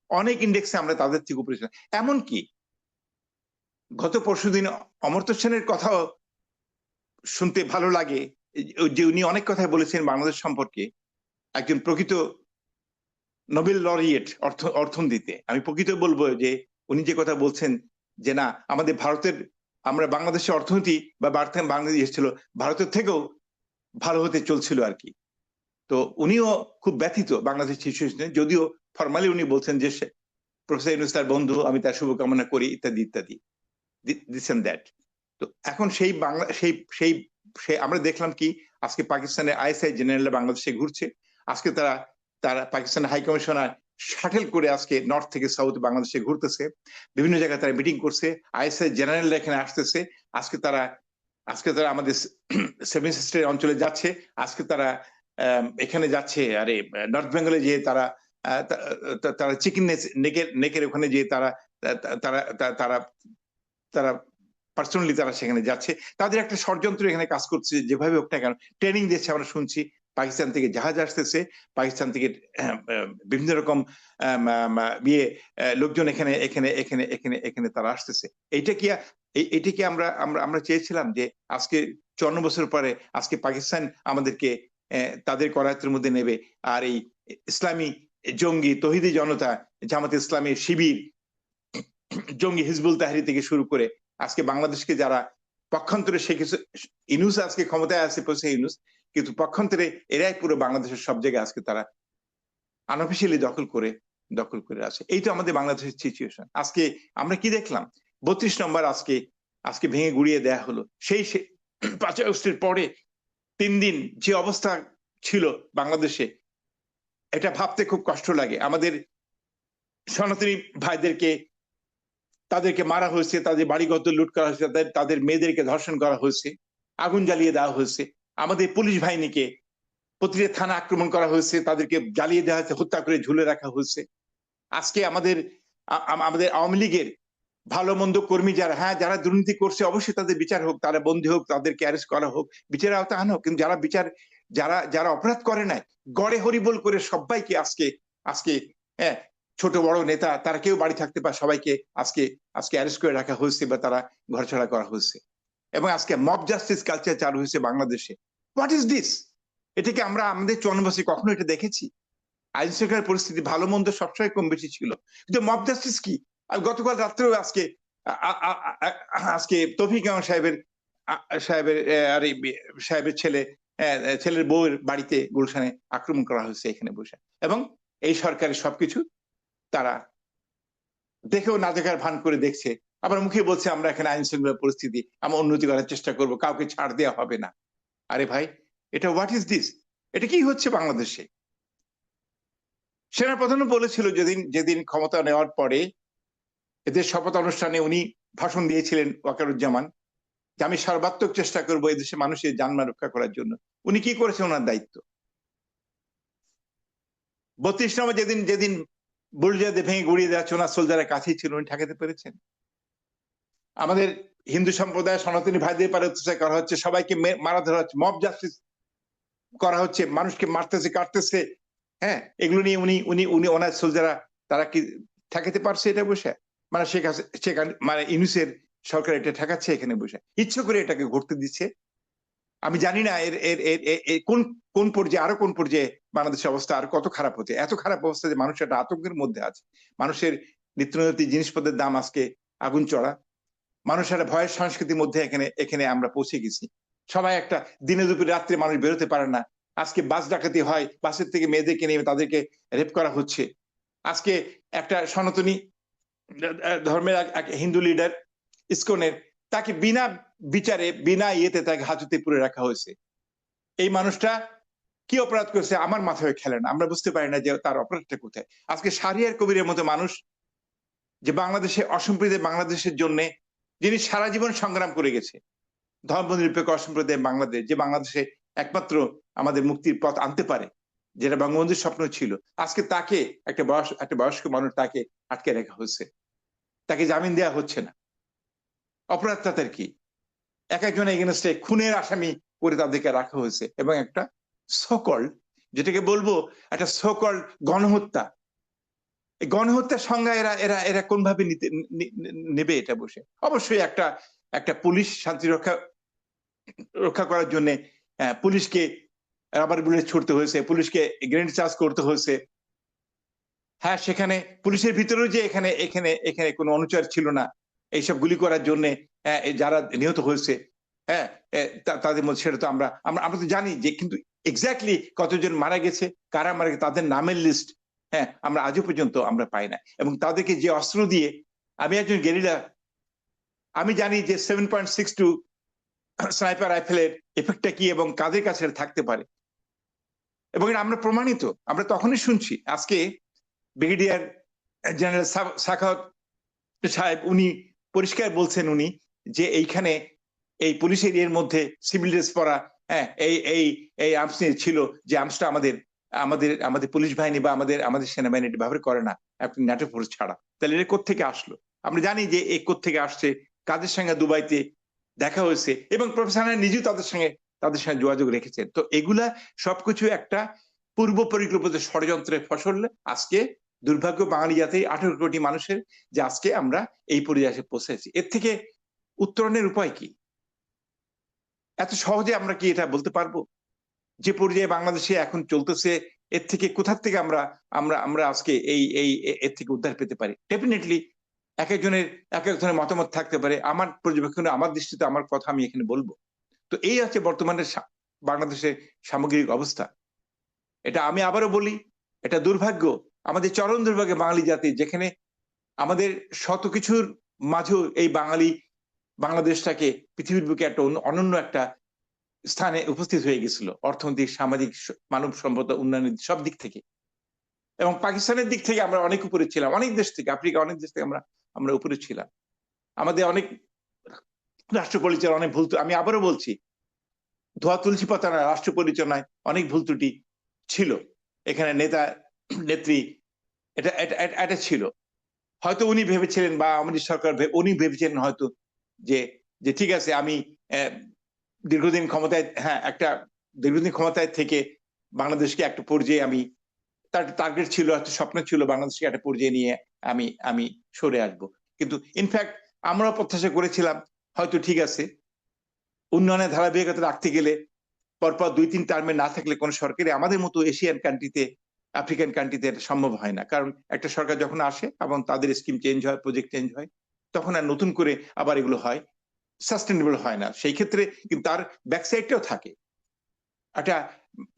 অনেক ইন্ডেক্সে আমরা তাদের থেকে উপরে ছিলাম। এমনকি গত পরশুদিন অমর্ত্য সেনের কথাও শুনতে ভালো লাগে, যে উনি অনেক কথাই বলেছেন বাংলাদেশ সম্পর্কে। একজন প্রকৃত নোবেল লরিয়েট অর্থনীতিতে। আমি প্রকৃত বলবো যে উনি যে কথা বলছেন যে না আমাদের ভারতের, আমরা বাংলাদেশের অর্থনীতি বা বাংলাদেশ ছিল ভারতের থেকেও ভালো হতে চলছিল আর কি। তো উনিও খুব ব্যথিত বাংলাদেশ সিচুয়েশনে, যদিও ফরমালি উনি বলছেন যে প্রফেসর ইউনূস তার বন্ধু, আমি তার শুভকামনা করি ইত্যাদি ইত্যাদি, দিস এন্ড দ্যাট। তো এখন সেই বাংলা সেই সেই সেই আমরা দেখলাম কি আজকে পাকিস্তানের আইএসআই জেনারেল বাংলাদেশে ঘুরছে। আজকে তারা তারা পাকিস্তানের হাই কমিশনার শাটেল করে আজকে নর্থ থেকে সাউথ বাংলাদেশে ঘুরতেছে, বিভিন্ন জায়গায় তারা মিটিং করছে, আইএসআই জেনারেল এখানে আসতেছে। আজকে তারা আমাদের সেভেন সিস্টার অঞ্চলে যাচ্ছে, আজকে তারা এখানে যাচ্ছে, আরে নর্থ বেঙ্গলে যে তারা তারা চিকেন নেকের ওখানে যে তারা তারা তারা তারা পার্সোনালি তারা সেখানে যাচ্ছে। তাদের একটা ষড়যন্ত্র এখানে কাজ করছে, যেভাবে হোক না কেন ট্রেনিং দিচ্ছে আমরা শুনছি। পাকিস্তান থেকে জাহাজ আসতেছে, পাকিস্তান থেকে বিভিন্ন রকম ইয়ে লোকজন এখানে এখানে এখানে এখানে এখানে তারা আসতেছে। এইটা কি এটা কি আমরা আমরা আমরা চেয়েছিলাম যে আজকে 54 বছর পরে আজকে পাকিস্তান আমাদেরকে তাদের করায়ত্তের মধ্যে নেবে? আর এই ইসলামী জঙ্গি তৌহিদি জনতা, জামাতে ইসলামী, শিবির, জঙ্গি হিজবুল তাহরির থেকে শুরু করে আজকে বাংলাদেশকে যারা পক্ষান্তরে ইউনূস আজকে ক্ষমতায় আছে, প্রফেসর ইউনূস, কিন্তু পক্ষান্তরে এরাই পুরো বাংলাদেশের সব জায়গায় আজকে তারা আনঅফিসিয়ালি দখল করে আছে। এই তো আমাদের বাংলাদেশের সিচুয়েশন। আজকে আমরা কি দেখলাম? 32 নম্বর আজকে আজকে ভেঙে গুড়িয়ে দেয়া হলো। সেই 5 আগস্টের পরে 3 দিন যে অবস্থা ছিল বাংলাদেশে, এটা ভাবতে খুব কষ্ট লাগে। আমাদের সনাতনী ভাইদেরকে তাদেরকে মারা হয়েছে, তাদের বাড়িঘর লুট করা হয়েছে, তাদের মেয়েদেরকে ধর্ষণ করা হয়েছে, আগুন জ্বালিয়ে দেওয়া হয়েছে। আমাদের পুলিশ বাহিনীকে প্রতিটা থানা আক্রমণ করা হয়েছে, তাদেরকে জ্বালিয়ে দেওয়া হয়েছে, হত্যা করে ঝুলে রাখা হয়েছে। আজকে আমাদের আমাদের আওয়ামী লীগের ভালো মন্দ কর্মী যারা, হ্যাঁ যারা দুর্নীতি করছে অবশ্যই তাদের বিচার হোক, তারা বন্দী হোক, তাদেরকে অ্যারেস্ট করা হোক, বিচারের আওতায় আনা হোক। কিন্তু যারা অপরাধ করে নাই, গড়ে হরিবোল করে সবাইকে আজকে আজকে হ্যাঁ ছোট বড় নেতা তারা কেউ বাড়ি থাকতে পারে, সবাইকে আজকে আজকে অ্যারেস্ট করে রাখা হয়েছে বা তারা ঘরছাড়া করা হয়েছে। এবং আজকে মব জাস্টিস কালচার চালু হয়েছে বাংলাদেশে। What is this? এটা কি আমরা আমাদের 54 বছরে কখনো এটা দেখেছি? আইন শৃঙ্খলার পরিস্থিতি ভালো মন্দ সবসময় কম বেশি ছিল, কিন্তু মব জাস্টিস কি? গতকাল রাত্রেও আজকে তৌফিক রহমান সাহেবের ছেলের বউয়ের বাড়িতে গুলশানে আক্রমণ করা হয়েছে এখানে বসে। এবং এই সরকারের সবকিছু তারা দেখেও না দেখার ভান করে দেখছে, আবার মুখে বলছে আমরা এখানে আইন শৃঙ্খলার পরিস্থিতি আমরা উন্নতি করার চেষ্টা করব, কাউকে ছাড় দেওয়া হবে না। আরে ভাই, এটা হোয়াট ইজ দিস? এটা কি হচ্ছে বাংলাদেশে? সেনাপ্রধানও বলেছিল যেদিন যেদিন ক্ষমতা নেওয়ার পরে এদের শপথ অনুষ্ঠানে উনি ভাষণ দিয়েছিলেন, ওয়াকারুজ্জামান, যে আমি সর্বাত্মক চেষ্টা করবো এদেশে মানুষের জানমাল রক্ষা করার জন্য। উনি কি করেছেন? ওনার দায়িত্ব 32 নম্বর যেদিন যেদিন বুলডোজার ভেঙে গুড়িয়ে দেওয়া ওনার সোলজারের কাছেই ছিল, উনি ঠেকাতে পেরেছেন? আমাদের হিন্দু সম্প্রদায় সনাতনী ভাইদের পারে অত্যাচার করা হচ্ছে, সবাইকে মারা ধরা হচ্ছে, মব জাস্টিস করা হচ্ছে, মানুষকে মারতেছে কাটতেছে, হ্যাঁ এগুলো নিয়ে উনি উনি উনি ওনার সোলজাররা তারা কি ঠেকাতে পারছে এটা বসে? মানে মানে ইউনূসের সরকার এটা ঠেকাচ্ছে এখানে বসে, ইচ্ছে করে এটাকে ঘটতে দিচ্ছে। আমি জানি না এর এর এর কোন কোন পর্যায়ে, আরো কোন পর্যায়ে বাংলাদেশের অবস্থা আর কত খারাপ হচ্ছে। এত খারাপ অবস্থা যে মানুষ একটা আতঙ্কের মধ্যে আছে। মানুষের নিত্যনৈমিত্তিক জিনিসপত্রের দাম আজকে আগুন চড়া, মানুষের ভয়ের সংস্কৃতির মধ্যে এখানে এখানে আমরা পৌঁছে গেছি। সবাই একটা দিনে দুপুরে রাত্রে মানুষ বেরোতে পারে না। আজকে বাস ডাকাতি হয়, বাসের থেকে মেয়েদেরকে নিয়ে তাদেরকে রেপ করা হচ্ছে। আজকে একটা সনাতনী ধর্মের এক হিন্দু লিডার ইসকনের, তাকে বিনা বিচারে বিনা ইয়েতে তাকে হাজতে পুরে রাখা হয়েছে। এই মানুষটা কি অপরাধ করেছে আমার মাথায় খেলে না, আমরা বুঝতে পারি না যে তার অপরাধটা কোথায়। আজকে শাহরিয়ার কবিরের মতো মানুষ, যে বাংলাদেশে অসম্প্রীতি বাংলাদেশের জন্য যিনি সারা জীবন সংগ্রাম করে গেছে, ধর্মনিরপেক্ষ অসম্প্রদায় বাংলাদেশ, যে বাংলাদেশে একমাত্র আমাদের মুক্তির পথ আনতে পারে, যেটা বঙ্গবন্ধুর স্বপ্ন ছিল, আজকে তাকে একটা বয়স্ক মানুষ তাকে আটকে রাখা হয়েছে, তাকে জামিন দেওয়া হচ্ছে না। অপরাধটা তার কি? এক একজনের এগেনস্টে খুনের আসামি করে তাদেরকে রাখা হয়েছে, এবং একটা সকল, যেটাকে বলবো একটা সকল গণহত্যা। এই গণহত্যার সংজ্ঞা এরা এরা এরা কোনভাবে নেবে এটা বসে? অবশ্যই একটা একটা পুলিশ শান্তি রক্ষা করার জন্য পুলিশকে রাবার বুলেট ছুড়তে হয়েছে, পুলিশকে গ্রেনেড চার্জ করতে হয়েছে, হ্যাঁ, সেখানে পুলিশের ভিতরেও যে এখানে এখানে এখানে কোনো অনুচর ছিল না এইসব গুলি করার জন্য, যারা নিহত হয়েছে, হ্যাঁ, তাদের মধ্যে, সেটা তো আমরা আমরা আমরা তো জানি যে, কিন্তু এক্স্যাক্টলি কতজন মারা গেছে, কারা মারা গেছে, তাদের নামের লিস্ট, হ্যাঁ, আমরা আজও পর্যন্ত আমরা পাই না। এবং তাদেরকে যে অস্ত্র দিয়ে, আমি একজন গেরিলা, আমি জানি যে 7.62 স্নাইপার রাইফেলের এফেক্টটা কি এবং কাদের কাছে থাকতে পারে, এবং এটা আমরা প্রমাণিত। আমরা তখনই শুনছি, আজকে ব্রিগেডিয়ার জেনারেল সাখাওয়াত সাহেব উনি পরিষ্কার বলছেন, উনি যে এইখানে এই পুলিশের এর মধ্যে সিভিল ড্রেস পরা, হ্যাঁ, এই এই এই আর্মস ছিল, যে আর্মসটা আমাদের আমাদের আমাদের পুলিশ বাহিনী বা আমাদের আমাদের সেনাবাহিনী ব্যবহার করে না, আপনি ন্যাটো ফোর্স ছাড়া। তাহলে এটা কোত্থেকে আসলো? আমরা জানি যে এই কোত্থেকে আসছে, কাদের সঙ্গে দুবাইতে দেখা হয়েছে, এবং প্রফেসর নিজেও তাদের সঙ্গে যোগাযোগ রেখেছেন। তো এগুলা সবকিছু একটা পূর্ব পরিকল্পিত ষড়যন্ত্রের ফসল। আজকে দুর্ভাগ্য বাঙালি জাতির 18 কোটি মানুষের, যে আজকে আমরা এই পর্যায়ে এসে পৌঁছেছি। এর থেকে উত্তরণের উপায় কি? এত সহজে আমরা কি এটা বলতে পারবো? যে পর্যায়ে বাংলাদেশে এখন চলতেছে, এর থেকে কোথা থেকে আমরা আমরা আমরা আজকে এই এই এর থেকে উদ্ধার পেতে পারি? ডেফিনেটলি এক একজনের এক এক ধরনের মতামত থাকতে পারে। আমার পর্যবেক্ষণে, আমার দৃষ্টিতে, আমার কথা আমি এখানে বলবো। তো এই হচ্ছে বর্তমানে বাংলাদেশের সামগ্রিক অবস্থা। এটা আমি আবারও বলি, এটা দুর্ভাগ্য, আমাদের চরম দুর্ভাগ্য বাঙালি জাতি, যেখানে আমাদের শত কিছুর মাঝেও এই বাংলাদেশটাকে পৃথিবীর বুকে একটা অনন্য একটা স্থানে উপস্থিত হয়ে গেছিল, অর্থনৈতিক, সামাজিক, মানব সম্পদ উন্নয়নের সব দিক থেকে। এবং পাকিস্তানের দিক থেকে আমরা অনেক উপরে ছিলাম, অনেক দেশ থেকে, আফ্রিকা অনেক দেশ থেকে আমরা আমরা উপরে ছিলাম। আমাদের অনেক রাষ্ট্র পরিচালনা অনেক ভুল, আমি আবারও বলছি, ধোয়া তুলসী পাতা না, রাষ্ট্র পরিচালনায় অনেক ভুল ত্রুটি ছিল। এখানে নেতা নেত্রী, এটা এটা এটা ছিল। হয়তো উনি ভেবেছিলেন, বা আমাদের সরকার উনি ভেবেছিলেন হয়তো, যে যে ঠিক আছে, আমি দীর্ঘদিন ক্ষমতায়, হ্যাঁ, একটা দীর্ঘদিন ক্ষমতায় থেকে বাংলাদেশকে একটা পর্যায়ে আমি, তার টার্গেট ছিল, একটা স্বপ্ন ছিল, বাংলাদেশকে একটা পর্যায়ে নিয়ে আমি আমি সরে আসবো। কিন্তু ইনফ্যাক্ট আমরা প্রত্যাশা করেছিলাম, হয়তো ঠিক আছে, উন্নয়নের ধারাবাহিকতা রাখতে গেলে পরপর 2-3 টার্মে না থাকলে কোন সরকারি আমাদের মতো এশিয়ান কান্ট্রিতে, আফ্রিকান কান্ট্রিতে এটা সম্ভব হয় না। কারণ একটা সরকার যখন আসে এবং তাদের স্কিম চেঞ্জ হয়, প্রজেক্ট চেঞ্জ হয়, তখন আর নতুন করে আবার এগুলো হয়, সাস্টেনেবল হয় না। সেই ক্ষেত্রে কিন্তু তার ব্যাকসাইডটাও থাকে, একটা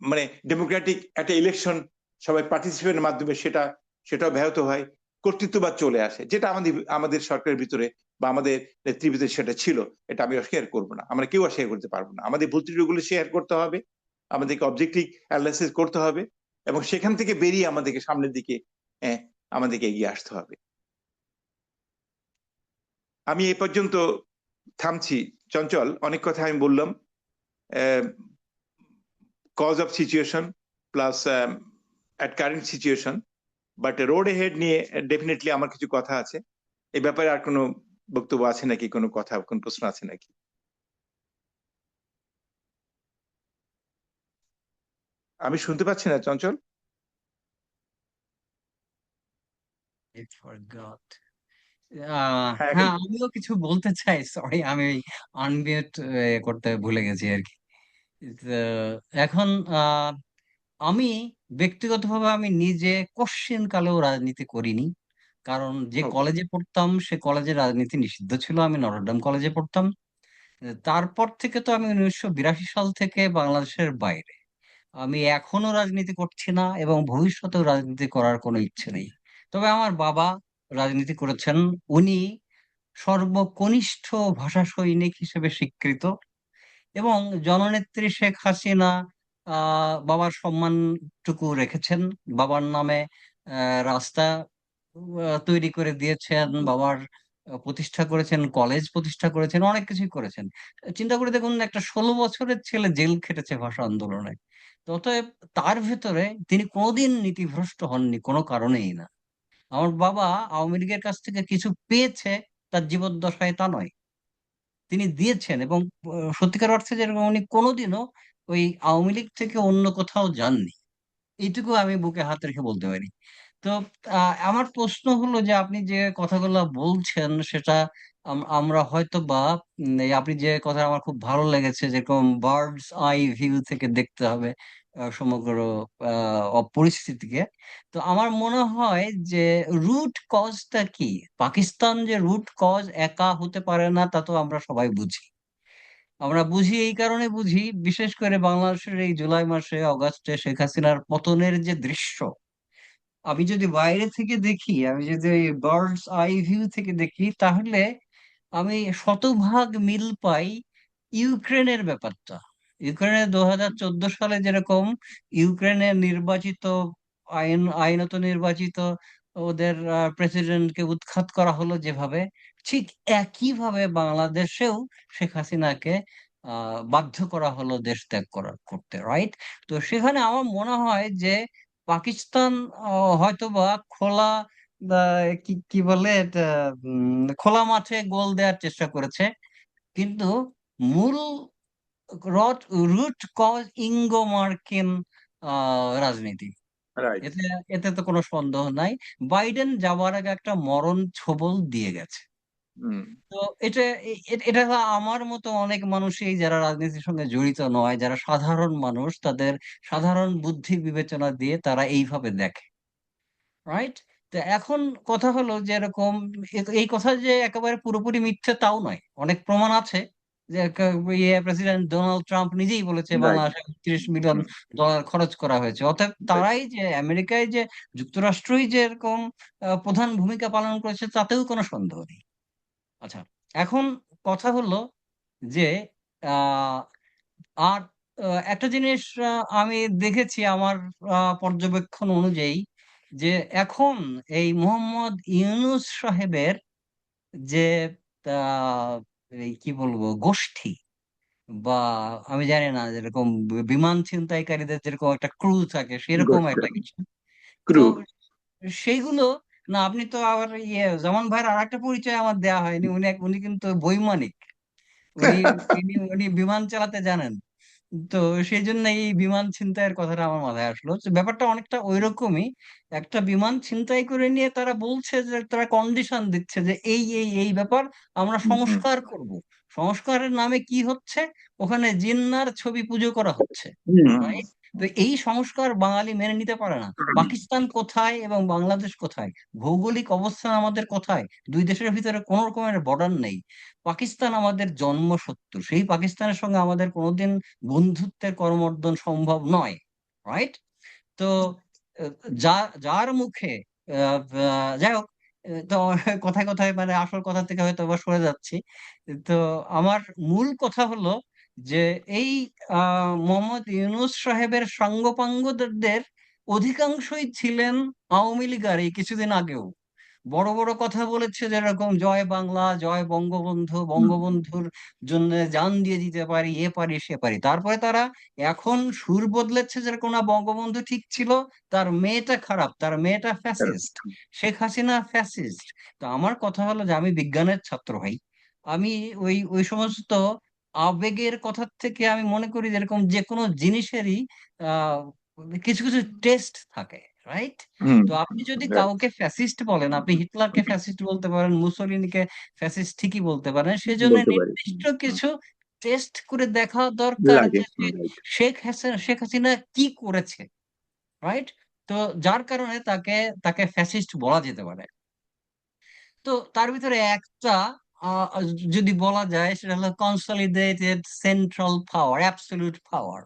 মানে ডেমোক্রেটিক একটা ইলেকশন, সবাই পার্টিসিপেটের মাধ্যমে সেটাও ব্যাহত হয়, কর্তৃত্ববাদ চলে আসে, যেটা আমাদের আমাদের সরকারের ভিতরে বা আমাদের নেতৃত্বের ভিতরে সেটা ছিল। এটা আমি অস্বীকার করবো না, আমরা কেউ অস্বীকার করতে পারবো না। আমাদের ভুল ত্রুটিগুলো শেয়ার করতে হবে, আমাদেরকে অবজেক্টিভ অ্যানালাইসিস করতে হবে, এবং সেখান থেকে বেরিয়ে আমাদেরকে সামনের দিকে, আমাদেরকে এগিয়ে আসতে হবে। আমি এই পর্যন্ত থামছি। চঞ্চল, অনেক কথা আমি বললাম, cause of situation plus at current situation, but road head নিয়ে ডেফিনেটলি আমার কিছু কথা আছে। এই ব্যাপারে আর কোনো বক্তব্য আছে নাকি, কোনো কথা, কোন প্রশ্ন আছে নাকি? আমি শুনতে পাচ্ছি না, চঞ্চল। I forgot. হ্যাঁ, এখন হ্যাঁ, আমিও কিছু বলতে চাই, সরি, আমি আনমিউট করতে ভুলে গেছি আর কি। তো এখন আমি ব্যক্তিগতভাবে আমি নিজে কোশ্চিন কালেও রাজনীতি করিনি, কারণ যে ওকে। কলেজে পড়তাম সে কলেজে রাজনীতি নিষিদ্ধ ছিল। আমি নটরডেম কলেজে পড়তাম। তারপর থেকে তো আমি 1982 সাল থেকে বাংলাদেশের বাইরে। আমি এখনো রাজনীতি করছি না এবং ভবিষ্যতেও রাজনীতি করার কোনো ইচ্ছে নেই। তবে আমার বাবা রাজনীতি করেছেন। উনি সর্বকনিষ্ঠ ভাষা সৈনিক হিসেবে স্বীকৃত, এবং জননেত্রী শেখ হাসিনা বাবার সম্মানটুকু রেখেছেন। বাবার নামে রাস্তা তৈরি করে দিয়েছেন, বাবার প্রতিষ্ঠা করেছেন, কলেজ প্রতিষ্ঠা করেছেন, অনেক কিছুই করেছেন। চিন্তা করে দেখুন, একটা 16 বছরের ছেলে জেল খেটেছে ভাষা আন্দোলনে। তো অতএব তার ভেতরে তিনি কোনোদিন নীতিভ্রষ্ট হননি, কোনো কারণেই না। আমার বাবা আওয়ামী লীগের কাছ থেকে কিছু পেয়েছে তার জীবদ্দশায়, তা নয়, তিনি দিয়েছেন। এবং সত্যিকার অর্থে যেরকম উনি কোনোদিনও ওই আওয়ামী লীগ থেকে অন্য কোথাও যাননি, এইটুকু আমি বুকে হাত রেখে বলতে পারি। তো আমার প্রশ্ন হলো যে আপনি যে কথাগুলো বলছেন সেটা আমরা হয়তো বা এই আপনি যে কথা আমার খুব ভালো লেগেছে, যেরকম বার্ডস আই ভিউ থেকে দেখতে হবে সমগ্র পরিস্থিতিকে। তো আমার মনে হয় যে রুট কজটা কি, পাকিস্তান যে রুট কজ একা হতে পারে না, তা তো আমরা সবাই বুঝি। আমরা বুঝি এই কারণে বুঝি, বিশেষ করে বাংলাদেশের এই জুলাই মাসে অগাস্টে শেখ হাসিনার পতনের যে দৃশ্য, আমি যদি বাইরে থেকে দেখি, আমি যদি বার্ডস আই ভিউ থেকে দেখি, তাহলে আমি শতভাগ মিল পাই ইউক্রেনের ব্যাপারটা। ইউক্রেনের 2014 সালে যেরকম ইউক্রেনের নির্বাচিত, আইনত নির্বাচিত ওদের প্রেসিডেন্টকে উৎখাত করা হলো যেভাবে, ঠিক একইভাবে বাংলাদেশেও শেখ হাসিনাকে বাধ্য করা হলো দেশ ত্যাগ করতে, রাইট? তো সেখানে আমার মনে হয় যে পাকিস্তান হয়তোবা খোলা, কি কি বলে এটা, খোলা মাঠে গোল দেওয়ার চেষ্টা করেছে, কিন্তু মূল রট রুট কজ ইঙ্গো মার্কিন রাজনীতি। রাইট। এতে এতে তো কোনো সন্দেহ নাই। বাইডেন যাওয়ার আগে একটা মরণ ছোবল দিয়ে গেছে। হুম। তো এটা এটা আমার মতো অনেক মানুষই যারা রাজনীতির সঙ্গে জড়িত নয়, যারা সাধারণ মানুষ, তাদের সাধারণ বুদ্ধি বিবেচনা দিয়ে তারা এইভাবে দেখে, রাইট? তো এখন কথা হলো যে এরকম, এই কথা যে একেবারে পুরোপুরি মিথ্যে তাও নয়, অনেক প্রমাণ আছে। যে প্রেসিডেন্ট ডোনাল্ড ট্রাম্প নিজেই বলেছে রাইট। বাংলাদেশে 30 মিলিয়ন ডলার খরচ করা হয়েছে। অতএব তারাই যে আমেরিকায় যে যুক্তরাষ্ট্রই যে এরকম প্রধান ভূমিকা পালন করেছে, তাতেও কোনো সন্দেহ নেই। আচ্ছা, এখন কথা হলো যে আহ আর একটা জিনিস আমি দেখেছি আমার পর্যবেক্ষণ অনুযায়ী, যে এখন এই মোহাম্মদ ইউনূস সাহেবের যে আহ, এই কি বলবো গোষ্ঠী, বা আমি জানি না, যেরকম বিমান ছিনতাইকারীদের যেরকম একটা ক্রু থাকে, সেরকম গোত্র, একটা কিছু। তো ক্রু। সেইগুলো, না আপনি তো আবার জামান ভাইয়ের আর একটা পরিচয় আমার দেওয়া হয়নি, উনি কিন্তু বৈমানিক। উনি উনি বিমান চালাতে জানেন। তো সেই জন্য এই বিমান ছিনতাইয়ের কথাটা আমার মাথায় আসলো, যে ব্যাপারটা অনেকটা ওইরকমই। একটা বিমান ছিনতাই করে নিয়ে তারা বলছে যে, তারা কন্ডিশন দিচ্ছে যে এই ব্যাপার আমরা হুম, হুম, সংস্কার করব। সংস্কারের নামে কি হচ্ছে, ওখানে জিন্নার ছবি পুজো করা হচ্ছে, হুম, right? তো এই সংস্কার বাঙালি মেনে নিতে পারে না। পাকিস্তান কোথায় এবং বাংলাদেশ কোথায়, ভৌগোলিক অবস্থান আমাদের কোথায়, দুই দেশের ভিতরে কোন রকমের বর্ডার নেই। পাকিস্তান আমাদের জন্মসূত্র, সেই পাকিস্তানের সঙ্গে আমাদের কোনোদিন বন্ধুত্বের করমর্দন সম্ভব নয়, রাইট? তো আহ, যা যার মুখে যাই হোক, তো কথায় কথায় মানে আসল কথা থেকে হয়তো আবার সরে যাচ্ছি। তো আমার মূল কথা হলো যে এই মোহাম্মদ ইউনূস সাহেবের সাঙ্গপাঙ্গদের অধিকাংশই ছিলেন আওয়ামী লীগের এই কিছুদিন আগেও। বড় বড় কথা বলেছে, যেরকম জয় বাংলা, জয় বঙ্গবন্ধু, হুম, বঙ্গবন্ধুর জন্য জান দিয়ে দিতে পারি, এ পারি সে পারি। তারপরে তারা এখন সুর বদলেছে, যেরকম না বঙ্গবন্ধু ঠিক ছিল, তার মেয়েটা খারাপ, তার মেয়েটা ফ্যাসিস্ট, শেখ হাসিনা ফ্যাসিস্ট। তো আমার কথা হলো যে আমি বিজ্ঞানের ছাত্র ভাই, আমি ওই ওই সমস্ত আবেগের কথা থেকে আমি মনে করি যেরকম যে কোনো জিনিসেরই আহ কিছু কিছু টেস্ট থাকে, রাইট? হুম, তো আপনি যদি রাইট। কাউকে ফ্যাসিস্ট বলেন, আপনি হিটলারকে ফ্যাসিস্ট বলতে পারেন, মুসোলিনিকে ফ্যাসিস্ট ঠিকই বলতে পারেন, সেজন্য বলতে পারি। নির্দিষ্ট কিছু টেস্ট করে দেখা দরকার লাগে। যে শেখ হাসিনা কি করেছে, রাইট? তো যার কারণে তাকে তাকে ফ্যাসিস্ট বলা যেতে পারে। তো তার ভিতরে একটা আহ, যদি বলা যায়, সেটা হলো কনসলিডেটেড সেন্ট্রাল পাওয়ার, অ্যাবসলিউট পাওয়ার।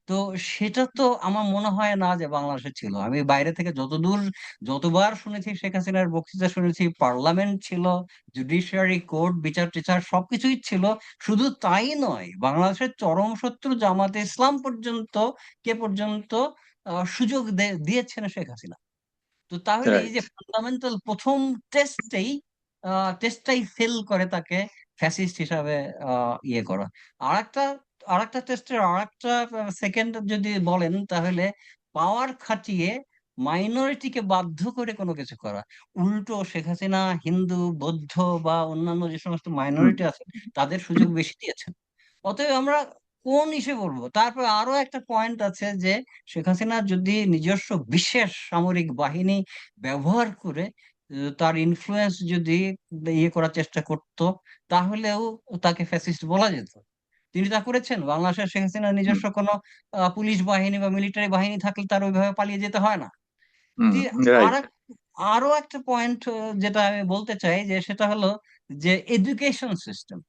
তো সেটা তো আমার মনে হয় না যে বাংলাদেশে ছিল। আমি বাইরে থেকে যতদূর, যতবার শুনেছি শেখ হাসিনার বক্তৃতা শুনেছি, পার্লামেন্ট ছিল, জুডিশিয়ারি কোর্ট, বিচার টিচার সবকিছুই ছিল। শুধু তাই নয়, বাংলাদেশের চরম শত্রু জামাতে ইসলাম পর্যন্ত, কে পর্যন্ত সুযোগ দিয়েছেন শেখ হাসিনা। তো তাহলে এই রাইট। যে ফান্ডামেন্টাল প্রথম টেস্টেই টেস্টটাই ফেল করে তাকে ফ্যাসিস্ট হিসাবে ইয়ে করা। আরেকটা আরেকটা টেস্টের আরেকটা সেকেন্ড যদি বলেন, তাহলে পাওয়ার খাটিয়ে মাইনরিটিকে বাধ্য করে কোনো কিছু করা। উল্টো শেখ হাসিনা হিন্দু, বৌদ্ধ বা অন্যান্য যে সমস্ত হুম, মাইনরিটি আছে, তাদের সুযোগ বেশি দিয়েছেন। অতএব আমরা কোন ইসে বলবো? তারপর আরো একটা পয়েন্ট আছে যে শেখ হাসিনা যদি নিজস্ব বিশেষ সামরিক বাহিনী ব্যবহার করে তার ইনফ্লুয়েন্স যদি ইয়ে করার চেষ্টা করত, তাহলেও তাকে ফ্যাসিস্ট বলা যেত। তিনি তা করেছেন। বাংলাদেশের শেখ হাসিনার নিজস্ব কোনো পুলিশ বাহিনী বা মিলিটারি বাহিনী থাকলে তার ওইভাবে পালিয়ে যেতে হয় না। আর রাইট। আরো একটা পয়েন্ট যেটা আমি বলতে চাই, যে সেটা হলো যে এডুকেশন সিস্টেম।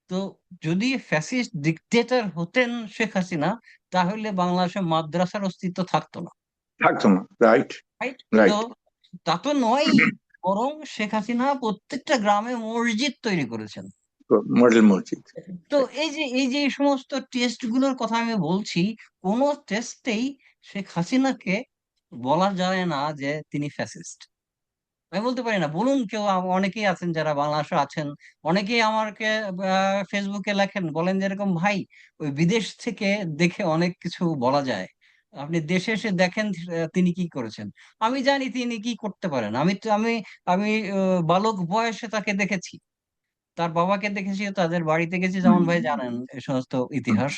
তো যদি ফ্যাসিস্ট ডিকটেটর হতেন শেখ হাসিনা, তাহলে বাংলাদেশে মাদ্রাসার অস্তিত্ব থাকতো না। থাকতো না। রাইট। রাইট? তো রাইট। তা তো নয়, বরং শেখ হাসিনা প্রত্যেকটা গ্রামে মসজিদ তৈরি করেছেন। মডেল মসজিদ। তো এই যে এই সমস্ত টেস্ট গুলোর কথা আমি বলছি, কোন টেস্টেই শেখ হাসিনাকে বলা যায় না যে তিনি ফ্যাসিস্ট। আমি বলতে পারি না। বলুন কেউ, অনেকেই আছেন যারা বাংলাদেশে আছেন, অনেকেই আমাকে ফেসবুকে লেখেন, বলেন যে এরকম ভাই, ওই বিদেশ থেকে দেখে অনেক কিছু বলা যায়, আপনি দেশে এসে দেখেন তিনি কি করেছেন। আমি জানি তিনি কি করতে পারেন। আমি বালক বয়সে তাকে দেখেছি, তার বাবাকে দেখেছি, তাদের বাড়িতে গেছি, যেমন ভাই জানেন এই সমস্ত ইতিহাস।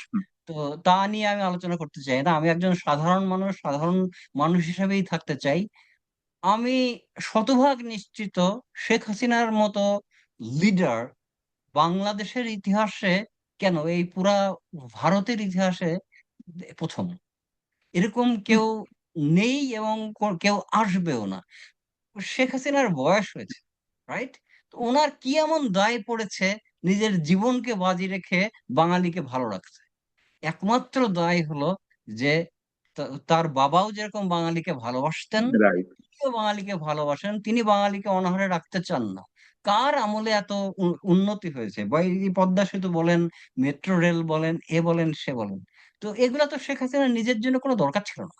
তো তা নিয়ে আমি আলোচনা করতে চাই না। আমি একজন সাধারণ মানুষ, সাধারণ মানুষ হিসেবেই থাকতে চাই। আমি শতভাগ নিশ্চিত শেখ হাসিনার মতো লিডার বাংলাদেশের ইতিহাসে, কেন এই পুরা ভারতের ইতিহাসে প্রথম। এরকম কেউ নেই এবং কেউ আসবেও না। শেখ হাসিনার বয়স হয়েছে, রাইট? তো ওনার কি এমন দায় পড়েছে নিজের জীবনকে বাজি রেখে বাঙালিকে ভালো রাখতে? একমাত্র দায় হলো যে তার বাবাও যেরকম বাঙালিকে ভালোবাসতেন, রাইট। তিনিও বাঙালিকে ভালোবাসেন, তিনি বাঙালিকে অনাহারে রাখতে চান না। কার আমলে এত উন্নতি হয়েছে? বা এই পদ্মা সেতু বলেন, মেট্রো রেল বলেন, এ বলেন সে বলেন, তো এগুলা তো শেখ হাসিনার নিজের জন্য কোনো দরকার ছিল না।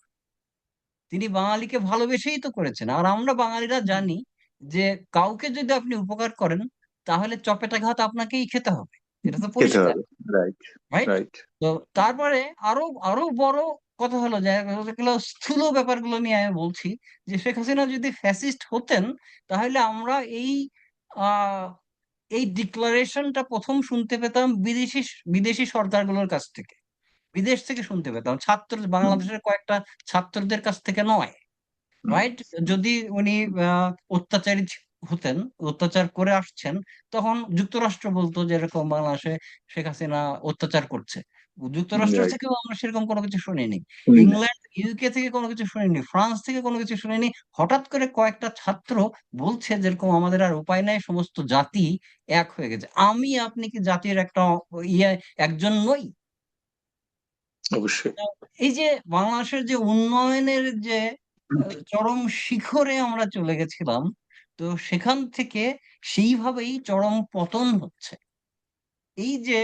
তিনি বাঙালিকে ভালোবেসেই তো করেছেন। আর আমরা বাঙালিরা জানি যে কাউকে যদি আপনি উপকার করেন, তাহলে চপেটাঘাত আপনাকেই খেতে হবে। এটা তো খেতে পরিষ্কার, হবে। রাইট। রাইট? রাইট। তো তারপরে আরো আরো বড় কথা হলো, যে যেগুলো স্থূল ব্যাপারগুলো নিয়ে আমি বলছি, যে শেখ হাসিনা যদি ফ্যাসিস্ট হতেন, তাহলে আমরা আহ এই ডিক্লারেশনটা প্রথম শুনতে পেতাম বিদেশি বিদেশি সরকারগুলোর কাছ থেকে, বিদেশ থেকে শুনতে পেতাম, বাংলাদেশের কয়েকটা ছাত্রদের কাছ থেকে নয়। রাইট? যদি উনি অত্যাচারী হতেন, অত্যাচার করে আসছেন, তখন যুক্তরাষ্ট্র বলতো যে এরকম বাংলাদেশে শেখ হাসিনা অত্যাচার করছে। যুক্তরাষ্ট্র রাইট। থেকেও আমরা সেরকম কোনো কিছু শুনিনি। ইংল্যান্ড, ইউকে থেকে কোনো কিছু শুনিনি, ফ্রান্স থেকে কোনো কিছু শুনিনি। হঠাৎ করে কয়েকটা ছাত্র বলছে যেরকম আমাদের আর উপায় নাই, সমস্ত জাতি এক হয়ে গেছে। আমি আপনি কি জাতির একটা ইয়ে একজন নই? অবশ্যই। এই যে বাংলাদেশের যে উন্নয়নের যে চরম শিখরে আমরা চলে গেছিলাম, তো সেখান থেকে সেইভাবেই চরম পতন হচ্ছে। এই যে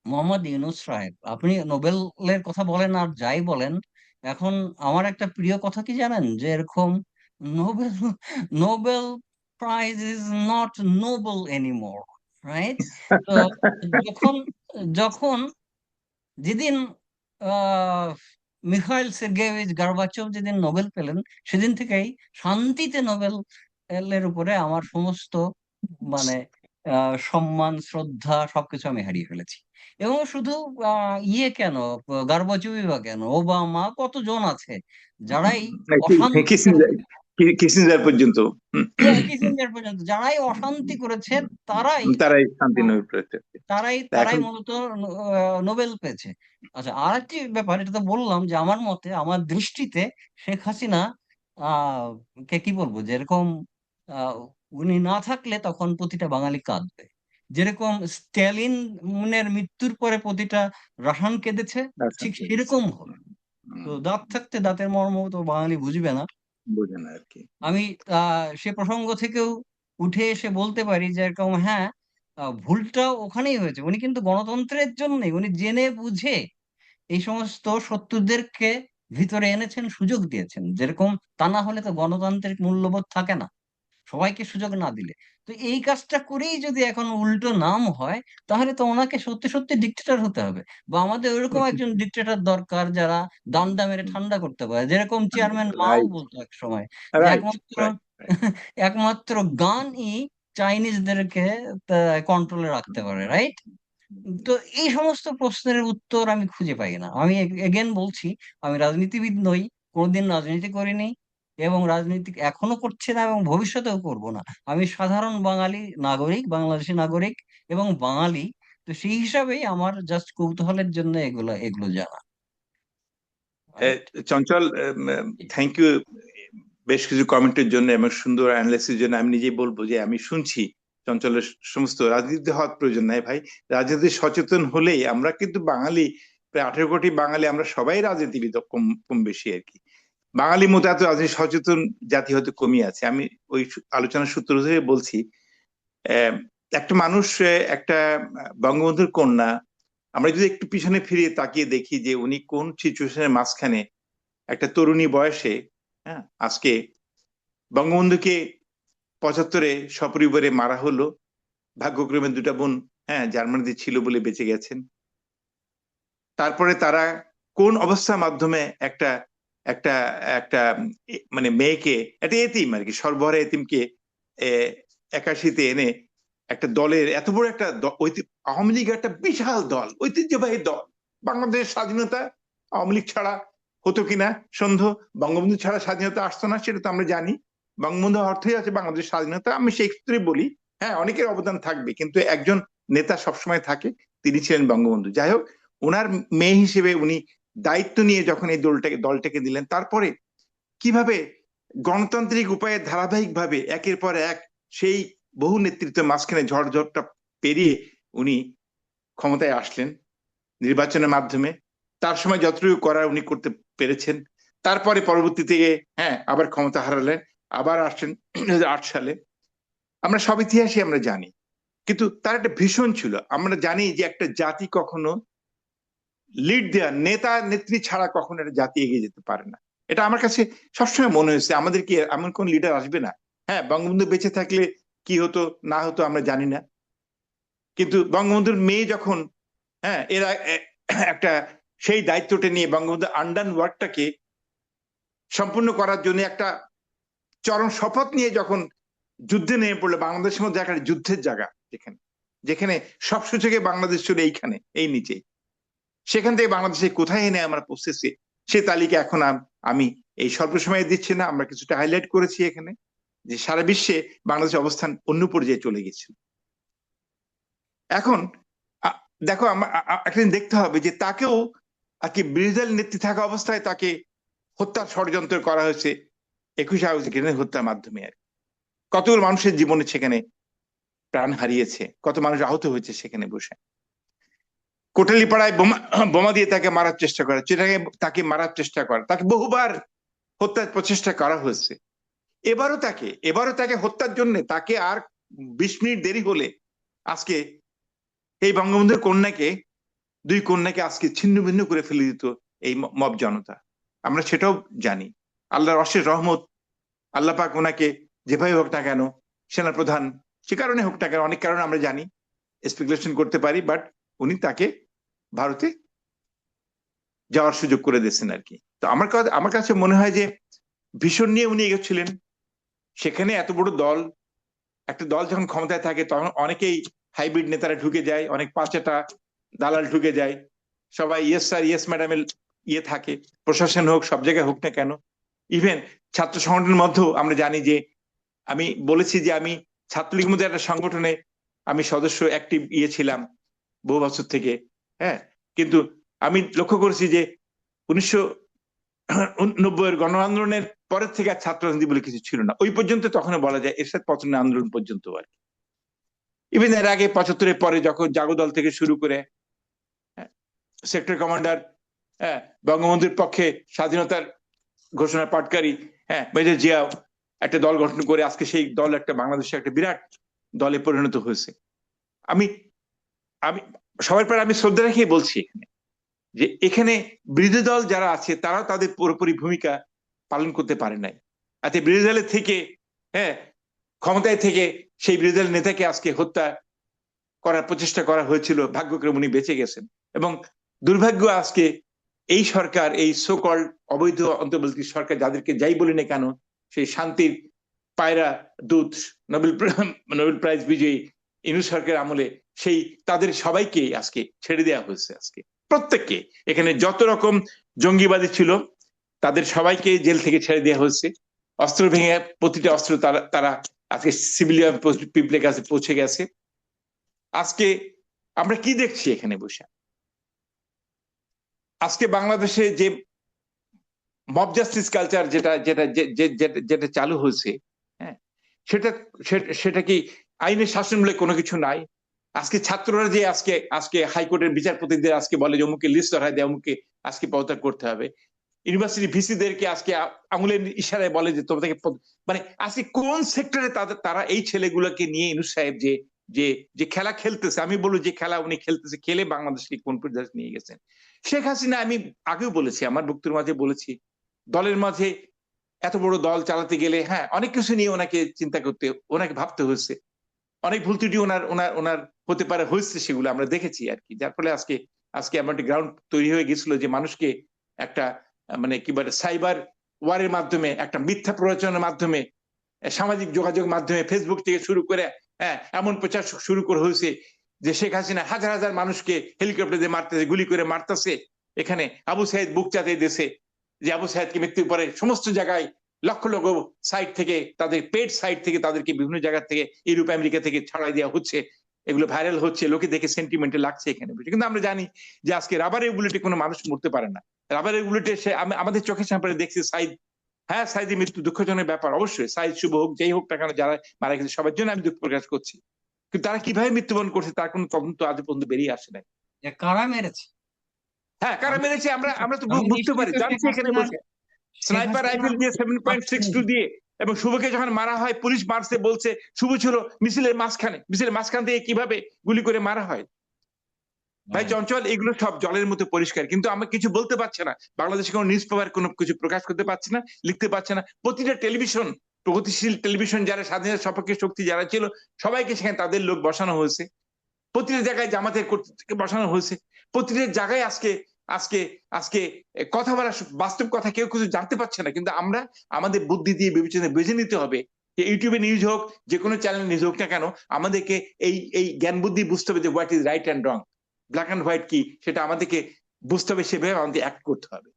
মোহাম্মদ ইউনূস সাহেব, আপনি নোবেলের কথা বলেন আর যাই বলেন, এখন আমার একটা প্রিয় কথা কি জানেন, যে এরকম Nobel Nobel prize is not Nobel anymore, right? তো যখন যখন যেদিন আহ মিখাইল সের্গেভিচ গার্বাচেভ যেদিন নোবেল পেলেন, সেদিন থেকেই শান্তিতে নোবেল এর উপরে আমার সমস্ত মানে সম্মান শ্রদ্ধা সবকিছু আমি হারিয়ে ফেলেছি। এবং শুধু ইয়ে কেন, গার্বাচেভই বা কেন, ওবামা, কতজন আছে যারাই অশান্তি কিসিঞ্জার, করেছে, কিসিঞ্জার পর্যন্ত কিসিঞ্জার পর্যন্ত যারাই অশান্তি করেছে, তারাই তারাই শান্তি নোবেল পেয়েছে। তারাই তা তারাই এখন মূলত নোবেল পেয়েছে। আচ্ছা, আর একটি ব্যাপার, এটা তো বললাম যে আমার মতে, আমার দৃষ্টিতে শেখ হাসিনা আহ কে কি বলবো, যেরকম আহ, উনি না থাকলে তখন প্রতিটা বাঙালি কাঁদবে। যেরকম স্ট্যালিনের মৃত্যুর পরে প্রতিটা রাশান কেঁদেছে, রাজশাহী ঠিক পেয়েছে। সেরকম হলো। তো দাঁত থাকতে দাঁতের মর্ম তো বাঙালি বুঝবে না। বোঝে না আর কি। আমি সে প্রসঙ্গ থেকেও উঠে এসে বলতে পারি যে এরকম, হ্যাঁ, ভুলটা ওখানেই হয়েছে। উনি কিন্তু গণতন্ত্রের জন্যই, উনি জেনে বুঝে এই সমস্ত শত্রুদেরকে ভিতরে এনেছেন, সুযোগ দিয়েছেন যেরকম। তা না হলে তো গণতান্ত্রিক মূল্যবোধ থাকে না, সবাইকে সুযোগ না দিলে। তো এই কাজটা করেই যদি এখন উল্টো নাম হয়, তাহলে তো ওনাকে সত্যি সত্যি ডিক্টেটর হতে হবে। বা আমাদের ওইরকম একজন ডিক্টেটর দরকার, যারা দান্ডা মেরে ঠান্ডা করতে পারে, যেরকম চেয়ারম্যান মাও রাইট। বলতো এক সময়, যে রাইট। একমাত্র রাইট। একমাত্র গানই চাইনিজদেরকে কন্ট্রোলে রাখতে পারে, রাইট? তো এই সমস্ত প্রশ্নের উত্তর আমি খুঁজে পাই না। আমি এগেন বলছি, আমি রাজনীতিবিদ নই, কোনোদিন রাজনীতি করিনি, এবং রাজনীতি এখনো করছি না এবং ভবিষ্যতেও করব না। আমি সাধারণ বাঙালি নাগরিক, বাংলাদেশী নাগরিক এবং বাঙালি। তো সেই হিসাবেই আমার জাস্ট কৌতূহলের জন্য এগুলো এগুলো জানা। আহ, রাইট। চঞ্চল, থ্যাংক ইউ বেশ কিছু কমেন্টের জন্য এবং সুন্দর অ্যানালাইসিস জন্য। আমি নিজেই বলবো যে আমি শুনছি চঞ্চলের সমস্ত রাজনীতি হওয়ার প্রয়োজন নাই ভাই। রাজনীতি সচেতন হলেই আমরা কিন্তু বাঙালি, প্রায় 18 কোটি বাঙালি, আমরা সবাই রাজনীতিবিদ কম কম বেশি আর কি। বাঙালির মতো এত রাজনীতি সচেতন জাতি হয়তো কমই আছে। আমি ওই আলোচনার সূত্র ধরে বলছি, আহ, একটা মানুষ, একটা বঙ্গবন্ধুর কন্যা, আমরা যদি একটু পিছনে ফিরিয়ে তাকিয়ে দেখি যে উনি কোন সিচুয়েশনের মাঝখানে একটা তরুণী বয়সে, হ্যাঁ, আজকে বঙ্গবন্ধুকে 75-এ সপরিবারে মারা হলো। ভাগ্যক্রমে দুটা বোন, হ্যাঁ, জার্মানিতে ছিল বলে বেঁচে গেছেন। তারপরে তারা কোন অবস্থার মাধ্যমে একটা একটা একটা মানে মেয়েকে, একটা এতিম আর কি, সর্বহারা এতিমকে 81-তে এনে একটা দলের এত বড় একটা আওয়ামী লীগ একটা বিশাল দল, ঐতিহ্যবাহী দল। বাংলাদেশ স্বাধীনতা আওয়ামী লীগ ছাড়া হতো কিনা সন্দেহ, বঙ্গবন্ধু ছাড়া স্বাধীনতা আসতো না সেটা তো আমরা জানি। বঙ্গবন্ধু অর্থই আছে বাংলাদেশ স্বাধীনতা, আমি সেই ক্ষেত্রে বলি। হ্যাঁ, অনেকের অবদান থাকবে, কিন্তু একজন নেতা সবসময় থাকে, তিনি ছিলেন বঙ্গবন্ধু। যাই হোক, ওনার মেয়ে হিসেবে উনি দায়িত্ব নিয়ে যখন এই দলটাকে দিলেন, তারপরে কিভাবে গণতান্ত্রিক উপায়ে ধারাবাহিকভাবে একের পর এক সেই বহু নেতৃত্বের মাঝখানে ঝড়ঝড়টা পেরিয়ে উনি ক্ষমতায় আসলেন নির্বাচনের মাধ্যমে। তার সময় যতটুকু করার উনি করতে পেরেছেন। তারপরে পরবর্তীতে, হ্যাঁ, আবার ক্ষমতা হারালেন, আবার আসছেন 2008 সালে। আমরা সব ইতিহাসই আমরা জানি, কিন্তু তার একটা ভীষণ ছিল। আমরা জানি যে একটা জাতি কখনো লিড দেওয়া নেতা নেত্রী ছাড়া কখনো একটা জাতি এগিয়ে যেতে পারে না। এটা আমার কাছে সবসময় মনে হয়েছে। আমাদের কি এমন কোন লিডার আসবে না? হ্যাঁ, বঙ্গবন্ধু বেঁচে থাকলে কি হতো না হতো আমরা জানি না, কিন্তু বঙ্গবন্ধুর মেয়ে যখন, হ্যাঁ, এরা একটা সেই দায়িত্বটা নিয়ে বঙ্গবন্ধু আন্ডার ওয়ার্কটাকে সম্পূর্ণ করার জন্য একটা চরম শপথ নিয়ে যখন যুদ্ধে নেমে পড়লো, বাংলাদেশের মধ্যে একটা যুদ্ধের জায়গা, যেখানে যেখানে সব সূচকে বাংলাদেশ ছিল এইখানে, এই নিচে, সেখান থেকে বাংলাদেশে কোথায় এনে আমরা পৌঁছেছি সে তালিকা এখন আমি এই স্বল্প সময়ে দিচ্ছি না। আমরা কিছুটা হাইলাইট করেছি এখানে যে সারা বিশ্বে বাংলাদেশের অবস্থান অন্য পর্যায়ে চলে গেছিল। এখন দেখো, একদিন দেখতে হবে যে তাকেও আর কি বিরোধী দল নেত্রী থাকা অবস্থায় তাকে হত্যার ষড়যন্ত্র করা হয়েছে 21 আগস্ট গ্রেনেড হত্যার মাধ্যমে। আর কতগুলো মানুষের জীবনে সেখানে প্রাণ হারিয়েছে, কত মানুষ আহত হয়েছে সেখানে বসে। কোটালীপাড়ায় বোমা বোমা দিয়ে তাকে মারার চেষ্টা করা, তাকে মারার চেষ্টা করা, তাকে বহুবার হত্যার প্রচেষ্টা করা হয়েছে। এবারও তাকে হত্যার জন্য তাকে আর 20 মিনিট দেরি হলে আজকে এই বঙ্গবন্ধুর কন্যাকে, দুই কন্যাকে আজকে ছিন্ন ভিন্ন করে ফেলে দিত এই মব জনতা। আমরা সেটাও জানি। আল্লাহর অশেষ রহমত, আল্লাহ পাক ওনাকে যেভাবে হোক না কেন, সেনাপ্রধান সে কারণে হোক না কেন, অনেক কারণে আমরা জানি, স্পেকুলেশন করতে পারি, বাট উনি তাকে ভারতে যাওয়ার সুযোগ করে দিয়েছেন আর কি। তো আমার কাছে মনে হয় যে ভীষণ নিয়ে উনি এগোচ্ছিলেন। সেখানে এত বড় দল, একটা দল যখন ক্ষমতায় থাকে তখন অনেকেই হাইব্রিড নেতারা ঢুকে যায়, অনেক পাঁচটা দালাল ঢুকে যায়, সবাই ইয়েস স্যার ইয়েস ম্যাডামের থাকে, প্রশাসন হোক সব জায়গায় হোক না কেন। ইভেন ছাত্র সংগঠনের মধ্যেও আমরা জানি যে, আমি বলেছি যে আমি ছাত্রলীগের মধ্যে একটা সংগঠনে আমি সদস্য অ্যাক্টিভ ছিলাম বহু বছর থেকে। হ্যাঁ, কিন্তু আমি লক্ষ্য করেছি যে 1990-এর গণ আন্দোলনের পরের থেকে আর ছাত্র রাজনীতি বলে কিছু ছিল না ওই পর্যন্ত। তখন বলা যায় এরশাদ পতনের আন্দোলন পর্যন্ত আর কি। ইভেন এর আগে 75-এর পরে যখন জাগো দল থেকে শুরু করে সেক্টর কমান্ডার, হ্যাঁ, বঙ্গবন্ধুর পক্ষে স্বাধীনতার ঘোষণা পাঠকারী, হ্যাঁ, মেজর জিয়াও একটা দল গঠন করে আজকে সেই দল একটা বাংলাদেশের একটা বিরাট দলে পরিণত হয়েছে। আমি আমি সবার পরে আমি শ্রদ্ধা রেখে বলছি এখানে যে এখানে বিরোধী দল যারা আছে তারাও তাদের পুরোপুরি ভূমিকা পালন করতে পারে নাই। এতে বিরোধী দলের থেকে, হ্যাঁ, ক্ষমতায় থেকে সেই বিরোধী দলের নেতাকে আজকে হত্যা করার প্রচেষ্টা করা হয়েছিল, ভাগ্যক্রমে উনি বেঁচে গেছেন। এবং দুর্ভাগ্য আজকে এই সরকার, এই সোকল অবৈধ অন্তর্বর্তী সরকার, যাদেরকে যাই বলি না কেন, সেই শান্তির পায়রা দূত, নোবেল প্রাইজ বিজয়ী ইউনূস সরকার আমলে সেই তাদের সবাইকে আজকে ছেড়ে দেওয়া হয়েছে। আজকে প্রত্যেককে, এখানে যত রকম জঙ্গিবাদী ছিল তাদের সবাইকে জেল থেকে ছেড়ে দেওয়া হয়েছে। অস্ত্র ভেঙে প্রতিটা অস্ত্র তারা তারা আজকে সিভিলিয়ান পিপলের কাছে পৌঁছে গেছে। আজকে আমরা কি দেখছি এখানে বসে? আজকে বাংলাদেশে যে মব জাস্টিস কালচার যেটা যেটা যেটা যেটা চালু হয়েছে, হ্যাঁ, সেটা সেটা কি আইনের শাসন বলে কোনো কিছু নাই? আজকে ছাত্ররা যে আজকে আজকে হাইকোর্টের বিচারপতিদের আজকে বলে যে অমুকে লিস্ট ধরায় দেয়, অমুকে আজকে পদত্যাগ করতে হবে, ইউনিভার্সিটি ভিসিদেরকে আজকে আঙুলের ইশারায় বলে যে তোমাদেরকে মানে আজকে কোন সেক্টরে তাদের তারা এই ছেলেগুলোকে নিয়ে ইউনূস সাহেব যে যে যে খেলা খেলতেছে, আমি বলবো যে খেলা উনি খেলতেছে, খেলে বাংলাদেশকে কোন পর্যায়ে নিয়ে গেছেন। শেখ হাসিনা, আমি আগেও বলেছি, আমার বক্তব্যের মাঝে বলেছি, দলের মাঝে এত বড় দল চালাতে গেলে হ্যাঁ অনেক কিছু নিয়ে ওনাকে চিন্তা করতে, ওনাকে ভাবতে হয়েছে, অনেক ভুল ত্রুটি ওনার ওনার ওনার হতে পারে, হয়েছে, সেগুলো আমরা দেখেছি আর কি। যার ফলে আজকে আজকে আমার একটা গ্রাউন্ড তৈরি হয়ে গেছিল যে মানুষকে একটা মানে কি বলে সাইবার ওয়ারের মাধ্যমে, একটা মিথ্যা প্ররোচনার মাধ্যমে, সামাজিক যোগাযোগ মাধ্যমে ফেসবুক থেকে শুরু করে হ্যাঁ এমন প্রচার শুরু করা হয়েছে যে শেখ হাসিনা হাজার হাজার মানুষকে হেলিকপ্টার দিয়ে মারতেছে, গুলি করে মারতেছে। এখানে আবু সাইদ বুক চাতে দেশে যে আবু সাইদকে মৃত্যুর পরে সমস্ত জায়গায় লক্ষ লক্ষ সাইট থেকে, তাদের পেড সাইট থেকে তাদেরকে বিভিন্ন জায়গা থেকে ইউরোপ আমেরিকা থেকে ছড়াই দেওয়া হচ্ছে, এগুলো ভাইরাল হচ্ছে, লোকে দেখে সেন্টিমেন্টে লাগছে এখানে বসে। কিন্তু আমরা জানি যে আজকে রাবারের বুলেটে কোনো মানুষ মরতে পারে না। রাবারের বুলেটে সে আমাদের চোখের সামনে দেখছি সাইদ, হ্যাঁ সাইদের মৃত্যু দুঃখজনক ব্যাপার, অবশ্যই সাইদ শুভ হোক, যেই হোক না কেন, যারা মারা গেছে সবার জন্য আমি দুঃখ প্রকাশ করছি, কিন্তু তারা কিভাবে মৃত্যুবরণ করছে তার কোনো তদন্ত আজ পর্যন্ত বেরিয়ে আসে নাই। যে কারা মেরেছে, হ্যাঁ কারা আমি মেরেছে আমরা আমরা তো আমি বুঝতে নিশ্চয়ই পারি, তো শেখ জানছি এখানে হাসিনার বসে। শেখ স্নাইপার রাইফেল হাসিনার দিয়ে পাশে 7.62 দিয়ে, এবং শুভকে যখন মারা হয় পুলিশ মারছে, বলছে শুভ ছিল মিছিলের মাঝখানে, মিছিলের মাঝখান থেকে কিভাবে গুলি করে মারা হয়। ভাই চঞ্চল, এগুলো সব জলের মতো পরিষ্কার, কিন্তু আমরা কিছু বলতে পারছে না। বাংলাদেশে কোনো নিউজ পেপার কোনো কিছু প্রকাশ করতে পারছে না, লিখতে পারছে না। প্রতিটা টেলিভিশন, প্রগতিশীল টেলিভিশন যারা স্বাধীনতা সপক্ষে শক্তি যারা ছিল, সবাইকে সেখানে তাদের লোক বসানো হয়েছে। প্রতিটা জায়গায় জামাতের কর্তৃত্বকে বসানো হয়েছে। প্রতিটা জায়গায় আজকে আজকে আজকে কথা বলা, বাস্তব কথা কেউ কিছু জানতে পারছে না। কিন্তু আমরা আমাদের বুদ্ধি দিয়ে বিবেচনা বেছে নিতে হবে যে ইউটিউবে নিউজ হোক, যে কোনো চ্যানেল নিউজ হোক না কেন, আমাদেরকে এই এই জ্ঞান বুদ্ধি বুঝতে হবে যে what is right and wrong, black and white কি, সেটা আমাদেরকে বুঝতে হবে, সেভাবে আমাদের অ্যাক্ট করতে হবে।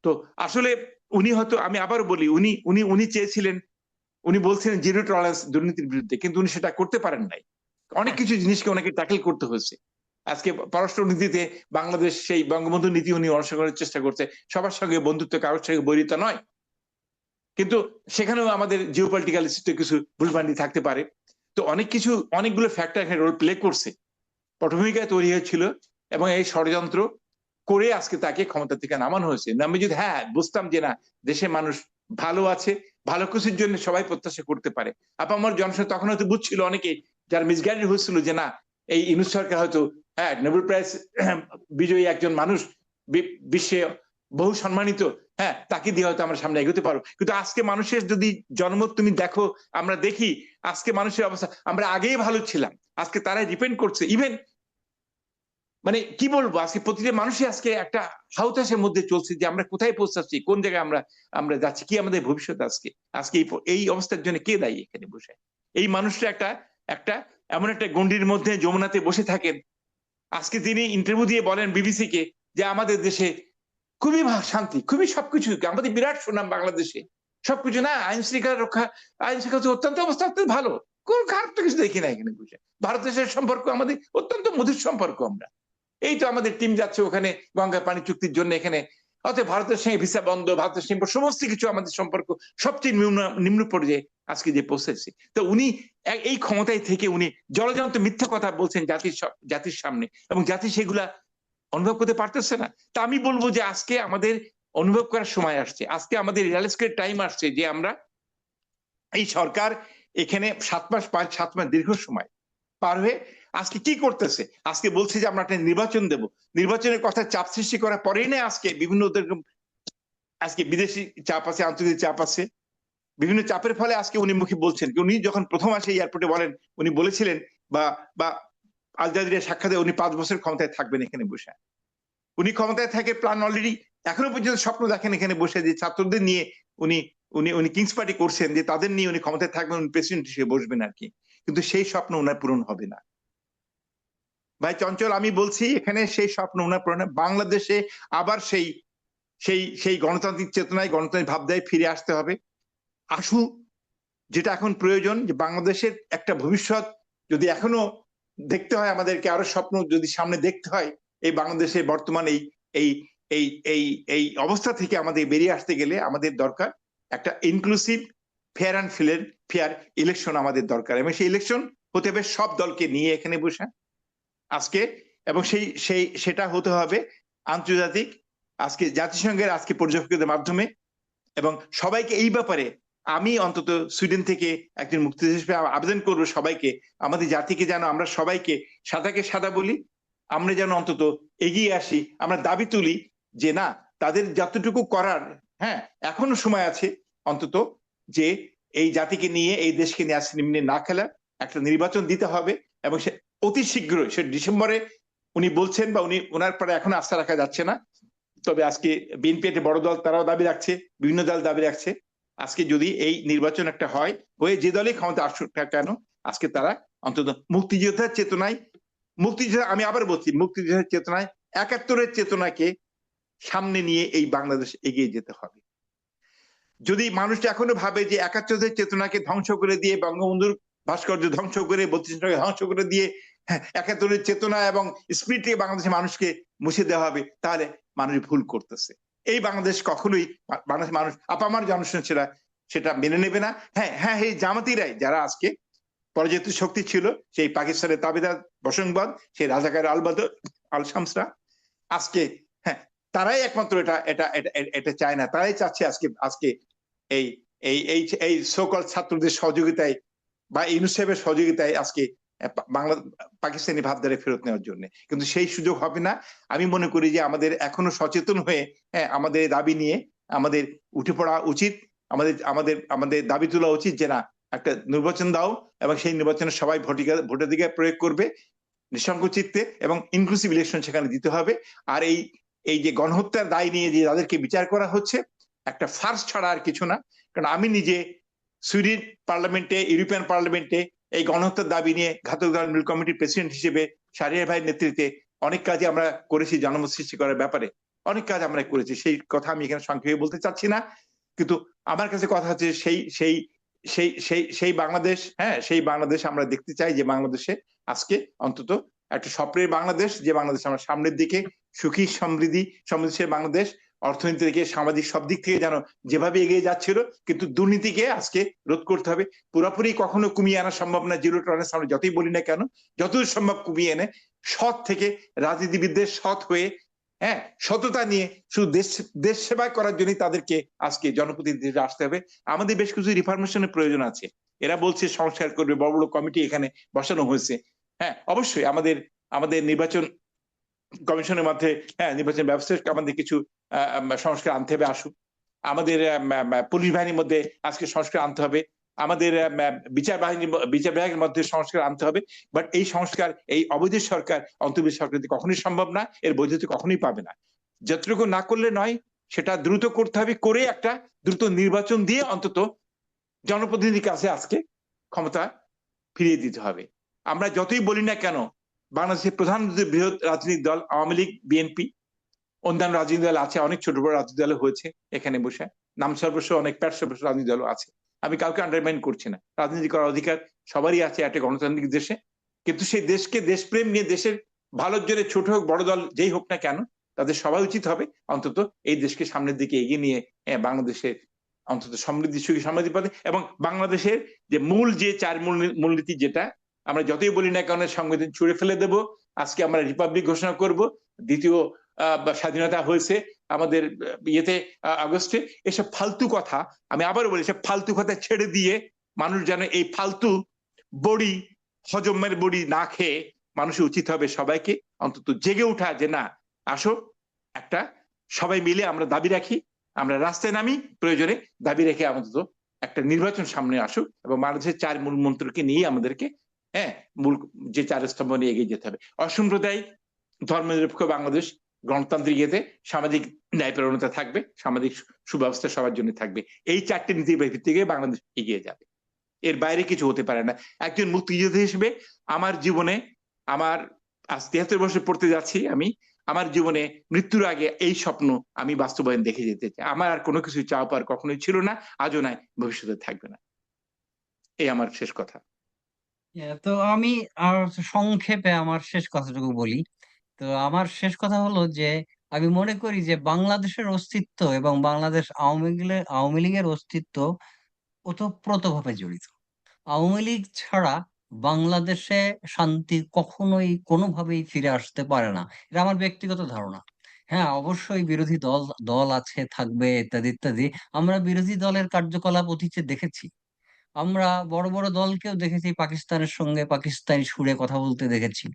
তো আসলে উনি হয়তো, আমি আবারও বলি, উনি উনি উনি চেয়েছিলেন, উনি বলছিলেন জিরো টলারেন্স দুর্নীতির বিরুদ্ধে, কিন্তু উনি সেটা করতে পারেন নাই। অনেক কিছু জিনিসকে ওনাকে ট্যাকেল করতে হয়েছে। আজকে পররাষ্ট্র নীতিতে বাংলাদেশ সেই বঙ্গবন্ধু নীতি উনি অনুসরণের চেষ্টা করছে, সবার সঙ্গে বন্ধুত্ব, কারোর সঙ্গে বৈরিতা নয়। কিন্তু সেখানেও আমাদের জিওপলিটিক্যাল কিছু ভুলভ্রান্তি থাকতে পারে। তো অনেক কিছু, অনেকগুলো ফ্যাক্টর এখানে রোল প্লে করছে, পটভূমিকায় তৈরি হয়েছিল, এবং এই ষড়যন্ত্র করে আজকে তাকে ক্ষমতা থেকে নামানো হয়েছে। আমি যদি হ্যাঁ বুঝতাম যে না, দেশের মানুষ ভালো আছে, ভালো কিছুর জন্য সবাই প্রত্যাশা করতে পারে। আমার জনসংখ্যা তখন হয়তো বুঝছিল অনেকে, যার মিসগাইড হয়েছিল যে না, এই ইউনূস সরকার হয়তো হ্যাঁ নোবেল প্রাইজ বিজয়ী একজন মানুষ, বিশ্বে বহু সম্মানিত, হ্যাঁ তাকে দিয়ে হয়তো আমরা সামনে এগোতে পারবো। কিন্তু আজকে মানুষের যদি জন্ম তুমি দেখো, আমরা দেখি আজকে মানুষের অবস্থা, আমরা আগেই ভালো ছিলাম, আজকে তারাই ডিপেন্ড করছে। ইভেন মানে কি বলবো, আজকে প্রতিটা মানুষই আজকে একটা হাউতাসের মধ্যে চলছে যে আমরা কোথায় পৌঁছাচ্ছি, কোন জায়গায় আমরা আমরা যাচ্ছি, কি আমাদের ভবিষ্যৎ। আজকে আজকে এই অবস্থার জন্য কে দায়ী এখানে বসে? এই মানুষটা একটা একটা এমন একটা গণ্ডির মধ্যে যমুনাতে বসে থাকেন। আজকে তিনি ইন্টারভিউ দিয়ে বলেন বিবিসি কে যে আমাদের দেশে খুবই শান্তি, খুবই সবকিছু, আমাদের বিরাট সুনাম বাংলাদেশে, সবকিছু না, আইন শৃঙ্খলা রক্ষা, আইন শৃঙ্খলা অত্যন্ত অবস্থা অত্যন্ত ভালো, কোন খারাপ তো কিছু দেখি না এখানে বসে। ভারতের সাথে সম্পর্ক আমাদের অত্যন্ত মধুর সম্পর্ক। আমরা এই তো আমাদের টিম যাচ্ছে ওখানে গঙ্গা পানি চুক্তির জন্য, এখানে অতএব ভারতের সঙ্গে ভিসা বন্ধ, ভারতের সঙ্গে সমস্ত কিছু, আমাদের সম্পর্ক সবচেয়ে নিম্ন পর্যায়ে আজকে যে পৌঁছেছে। তো উনি এই ক্ষমতায় থেকে উনি জলজন্ত মিথ্যা কথা বলছেন জাতির সামনে, এবং জাতি সেগুলা অনুভব করতে পারতেছে না। তা আমি বলবো যে আজকে আমাদের অনুভব করার সময় আসছে, আজকে আমাদের রিয়ালাইজ করার টাইম আসছে যে আমরা এই সরকার এখানে 7 মাস 7 মাস দীর্ঘ সময় পার হয়ে আজকে কি করতেছে। আজকে বলছে যে আমরা একটা নির্বাচন দেব, নির্বাচনের কথা চাপ সৃষ্টি করার পরেই না আজকে বিভিন্ন আজকে বিদেশি চাপ আছে, আন্তর্জাতিক চাপ আছে, বিভিন্ন চাপের ফলে আজকে উনি মুখে বলছেন। উনি যখন প্রথম আসে এয়ারপোর্টে বলেন, উনি বলেছিলেন বা বা আল জাজিরা সাক্ষাতে উনি 5 বছর ক্ষমতায় থাকবেন এখানে বসে। উনি ক্ষমতায় থাকে প্ল্যান অলরেডি এখনো পর্যন্ত স্বপ্ন দেখেন এখানে বসে, যে ছাত্রদের নিয়ে উনি উনি উনি কিংস পার্টি করছেন, যে তাদের নিয়ে উনি ক্ষমতায় থাকবেন, উনি প্রেসিডেন্ট হিসেবে বসবেন আর কি। কিন্তু সেই স্বপ্ন ওনার পূরণ হবে না। ভাই চঞ্চল, আমি বলছি এখানে সেই স্বপ্ন ওনার পূরণ, বাংলাদেশে আবার সেই সেই সেই গণতান্ত্রিক চেতনায়, গণতান্ত্রিক ভাবনায় ফিরে আসতে হবে। আশু যেটা এখন প্রয়োজন, যে বাংলাদেশের একটা ভবিষ্যৎ যদি এখনো দেখতে হয় আমাদেরকে, আরো স্বপ্ন যদি সামনে দেখতে হয়, এই বাংলাদেশের বর্তমান এই এই এই এই এই অবস্থা থেকে আমাদের বেরিয়ে আসতে গেলে আমাদের দরকার একটা inclusive fair and fair election আমাদের দরকার, এবং সেই ইলেকশন হতে হবে সব দলকে নিয়ে এখানে বসে আজকে, এবং সেটা হতে হবে আন্তর্জাতিক আজকে জাতিসংঘের আজকে পর্যবেক্ষকদের মাধ্যমে, এবং সবাইকে এই ব্যাপারে আমি অন্তত সুইডেন থেকে একজন মুক্তিযোদ্ধা হিসেবে আবেদন করবো সবাইকে, আমাদের জাতিকে যেন আমরা সবাইকে সাদাকে সাদা বলি, আমরা যেন অন্তত এগিয়ে আসি, আমরা দাবি তুলি যে না, তাদের যতটুকু করার, হ্যাঁ এখনো সময় আছে অন্তত, যে এই জাতিকে নিয়ে এই দেশকে নিয়ে আসলে না খেলা, একটা নির্বাচন দিতে হবে, এবং সে অতি শীঘ্রই, সে ডিসেম্বরে উনি বলছেন, বা ওনার পরে এখন আস্থা রাখা যাচ্ছে না, তবে আজকে বিএনপি একটা বড় দল, তারাও দাবি রাখছে, বিভিন্ন দল দাবি রাখছে, আজকে যদি এই নির্বাচন একটা হয়, হয়ে যে দলই ক্ষমতা আসুক না কেন, আজকে তারা অন্তত মুক্তিযোদ্ধার চেতনায়, মুক্তিযোদ্ধা, আমি আবার বলছি, মুক্তিযোদ্ধার চেতনায়, ৭১-এর চেতনাকে সামনে নিয়ে এই বাংলাদেশ এগিয়ে যেতে হবে। যদি মানুষ এখনো ভাবে যে ৭১-এর চেতনাকে ধ্বংস করে দিয়ে, বঙ্গবন্ধুর ভাস্কর্য ধ্বংস করে, ৩২ ধ্বংস করে দিয়ে ৭১-এর চেতনা এবং স্পিরিটকে বাংলাদেশের মানুষকে মুছে দেওয়া হবে, তাহলে মানুষ ভুল করতেছে। এই বাংলাদেশ কখনোই মানুষ আপামার জনসন সেটা মেনে নেবে না। হ্যাঁ হ্যাঁ, এই জামাতিরাই যারা আজকে পরাজিত শক্তি ছিল, সেই পাকিস্তানের তাবেদার বসংবাদ, সেই রাজাকার আল শামসরা, আজকে হ্যাঁ তারাই একমাত্র এটা চায় না, তারাই চাচ্ছে আজকে এই এই এই এই সকল ছাত্রদের সহযোগিতায় বা ইউনিসেফের সহযোগিতায় আজকে বাংলা পাকিস্তানি ভাবধারে ফেরত নেওয়ার জন্য, কিন্তু সেই সুযোগ হবে না। আমি মনে করি যে আমাদের এখনো সচেতন হয়ে, হ্যাঁ আমাদের দাবি নিয়ে আমাদের উঠে পড়া উচিত, আমাদের আমাদের আমাদের দাবি তোলা উচিত যে না, একটা নির্বাচন দাও, এবং সেই নির্বাচনে সবাই ভোটাধিকার প্রয়োগ করবে নিঃসংক চিত্তে, এবং ইনক্লুসিভ ইলেকশন সেখানে দিতে হবে। আর এই যে গণহত্যার দায় নিয়ে যে তাদেরকে বিচার করা হচ্ছে, একটা ফার্স ছাড়া আর কিছু না। কারণ আমি নিজে সুইডেন পার্লামেন্টে, ইউরোপিয়ান পার্লামেন্টে এই গণহত্যার দাবি নিয়ে ঘাতক দল মিল কমিটির প্রেসিডেন্ট হিসেবে শাহরিয়ার ভাইয়ের নেতৃত্বে অনেক কাজে আমরা করেছি, জনমত সৃষ্টি করার ব্যাপারে অনেক কাজ আমরা করেছি, সেই কথা আমি এখানে সংক্ষেপে বলতে চাচ্ছি না। কিন্তু আমার কাছে কথা হচ্ছে সেই সেই সেই সেই সেই বাংলাদেশ, হ্যাঁ সেই বাংলাদেশ আমরা দেখতে চাই, যে বাংলাদেশে আজকে অন্তত একটা স্বপ্নের বাংলাদেশ, যে বাংলাদেশ আমরা সামনের দিকে সুখী সমৃদ্ধিশীল বাংলাদেশ, অর্থনীতি থেকে সামাজিক সব দিক থেকে যেন যেভাবে এগিয়ে যাচ্ছিল, কিন্তু দুর্নীতিকে আজকে রোধ করতে হবে। পুরোপুরি কখনো কমিয়ে আনা সম্ভব না, জিরো টলারেন্স আমরা যতই বলি না কেন, যতদূর সম্ভব কমিয়ে এনে সৎ থেকে, রাজনীতিবিদদের সৎ হয়ে, হ্যাঁ সততা নিয়ে শুধু দেশ সেবা করার জন্যই তাদেরকে আজকে জনপ্রতিনিধিরা আসতে হবে। আমাদের বেশ কিছু রিফরমেশনের প্রয়োজন আছে। এরা বলছে সংস্কার করবে, বড় বড় কমিটি এখানে বসানো হয়েছে, হ্যাঁ অবশ্যই আমাদের নির্বাচন কমিশনের মধ্যে, হ্যাঁ নির্বাচন ব্যবস্থায় আমাদের কিছু সংস্কার আনতে হবে, আসুক। আমাদের পুলিশ বাহিনীর মধ্যে আজকে সংস্কার আনতে হবে, আমাদের বিচার বিভাগের মধ্যে সংস্কার আনতে হবে। বাট এই সংস্কার এই অবৈধ সরকার, অন্তর্বর্তী সরকার কখনোই সম্ভব না, এর বৈধতা কখনোই পাবে না। যতটুকু না করলে নয়, সেটা দ্রুত করতে হবে, করে একটা দ্রুত নির্বাচন দিয়ে অন্তত জনপ্রতিনিধির কাছে আজকে ক্ষমতা ফিরিয়ে দিতে হবে। আমরা যতই বলি না কেন, বাংলাদেশের প্রধান বৃহৎ রাজনৈতিক দল আওয়ামী লীগ, বিএনপি, অন্যান্য রাজনৈতিক দল আছে, অনেক ছোট বড় রাজনৈতিক দল হয়েছে এখানে বসে, নাম সর্বস্ব অনেক প্যাট সর্বস্ব রাজনৈতিক দল আছে, আমি কাউকে আন্ডারমাইন করছি না, রাজনীতি করার অধিকার সবারই আছে একটা গণতান্ত্রিক দেশে। কিন্তু সেই দেশকে, দেশপ্রেম নিয়ে, দেশের ভালোর জন্য ছোট হোক বড় দল যেই হোক না কেন, তাদের সবাই উচিত হবে অন্তত এই দেশকে সামনের দিকে এগিয়ে নিয়ে বাংলাদেশের অন্তত সমৃদ্ধি, সুখী সমৃদ্ধি পথে, এবং বাংলাদেশের যে চার মূলনীতি, যেটা আমরা যতই বলি না কেন সংবিধান ছুঁড়ে ফেলে দেব, আজকে আমরা রিপাবলিক ঘোষণা করব, দ্বিতীয় স্বাধীনতা হয়েছে আমাদের ইয়েতে আগস্টে, এসব ফালতু কথা, আমি আবারও বলি, এসব ফালতু কথা ছেড়ে দিয়ে মানুষ যেন এই ফালতু বড়ি, হজমের বড়ি না খেয়ে, মানুষের উচিত হবে সবাইকে অন্তত জেগে ওঠা, যে না আসো একটা সবাই মিলে আমরা দাবি রাখি, আমরা রাস্তায় নামি, প্রয়োজনে দাবি রেখে অন্তত একটা নির্বাচন সামনে আসুক, এবং বাংলাদেশের 4 মূল মন্ত্রকে নিয়ে আমাদেরকে, হ্যাঁ মূল যে 4 স্তম্ভ নিয়ে এগিয়ে যেতে হবে। অসাম্প্রদায়িক, ধর্মনিরপেক্ষ বাংলাদেশ, গণতান্ত্রিক ইয়েতে সামাজিক ন্যায়পরায়ণতা থাকবে, সামাজিক সুব্যবস্থা সবার জন্য থাকবে, এই 4টে নীতির ভিত্তিতে বাংলাদেশ এগিয়ে যাবে, এর বাইরে কিছু হতে পারে না। একজন মুক্তিযোদ্ধা হিসেবে আমার জীবনে, আমার আজ 73 বছর পড়তে যাচ্ছি আমি, আমার জীবনে মৃত্যুর আগে এই স্বপ্ন আমি বাস্তবায়ন দেখে যেতে চাই। আমার আর কোনো কিছু চাওয়া পাওয়ার কখনোই ছিল না, আজও নাই, ভবিষ্যতে থাকবে না। এই আমার শেষ কথা। তো আমি আর সংক্ষেপে আমার শেষ কথাটুকু বলি। তো আমার শেষ কথা হলো যে আমি মনে করি যে বাংলাদেশের অস্তিত্ব এবং বাংলাদেশ আওয়ামী লীগের অস্তিত্ব ওতপ্রোতভাবে জড়িত। আওয়ামী লীগ ছাড়া বাংলাদেশে শান্তি কখনোই কোনোভাবেই ফিরে আসতে পারে না, এটা আমার ব্যক্তিগত ধারণা। হ্যাঁ, অবশ্যই বিরোধী দল দল আছে, থাকবে, ইত্যাদি ইত্যাদি। আমরা বিরোধী দলের কার্যকলাপ অতীতে দেখেছি। আমরা বড় বড় দলকেও দেখেছি পাকিস্তানের সঙ্গে পাকিস্তানি সুরে কথা বলতে দেখেছি।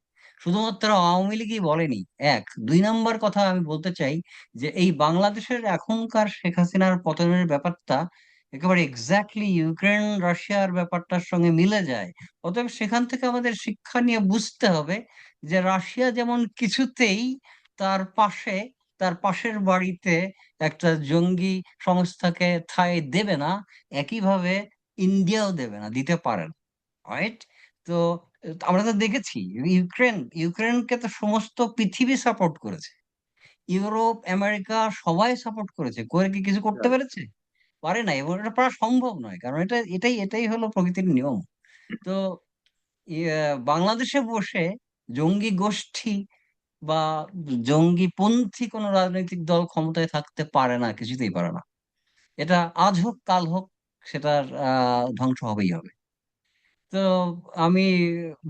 শুধুমাত্র আওয়ামী লীগই বলেনি। এক, দুই নাম্বার কথা আমি বলতে চাই যে এই বাংলাদেশের এখনকার শেখ হাসিনার পতনের ব্যাপারটা একেবারে এক্স্যাক্টলি ইউক্রেন রাশিয়ার ব্যাপারটার সঙ্গে মিলে যায়। অতএব সেখান থেকে আমাদের শিক্ষা নিয়ে বুঝতে হবে যে রাশিয়া যেমন কিছুতেই তার পাশে, তার পাশের বাড়িতে একটা জঙ্গি সংস্থাকে ঠাঁই দেবে না, একইভাবে ইন্ডিয়াও দেবে না, দিতে পারে না। রাইট? তো আমরা তো দেখেছি ইউক্রেনকে তো সমস্ত পৃথিবী সাপোর্ট করেছে। ইউরোপ, আমেরিকা সবাই সাপোর্ট করেছে, করে কি কিছু করতে পেরেছে? পারে না, এবং এটা পারা সম্ভব নয়, কারণ এটাই হলো প্রকৃতির নিয়ম। তো বাংলাদেশে বসে জঙ্গি গোষ্ঠী বা জঙ্গিপন্থী কোন রাজনৈতিক দল ক্ষমতায় থাকতে পারে না, কিছুতেই পারে না। এটা আজ হোক কাল হোক, সেটার ধ্বংস হবেই হবে। তো আমি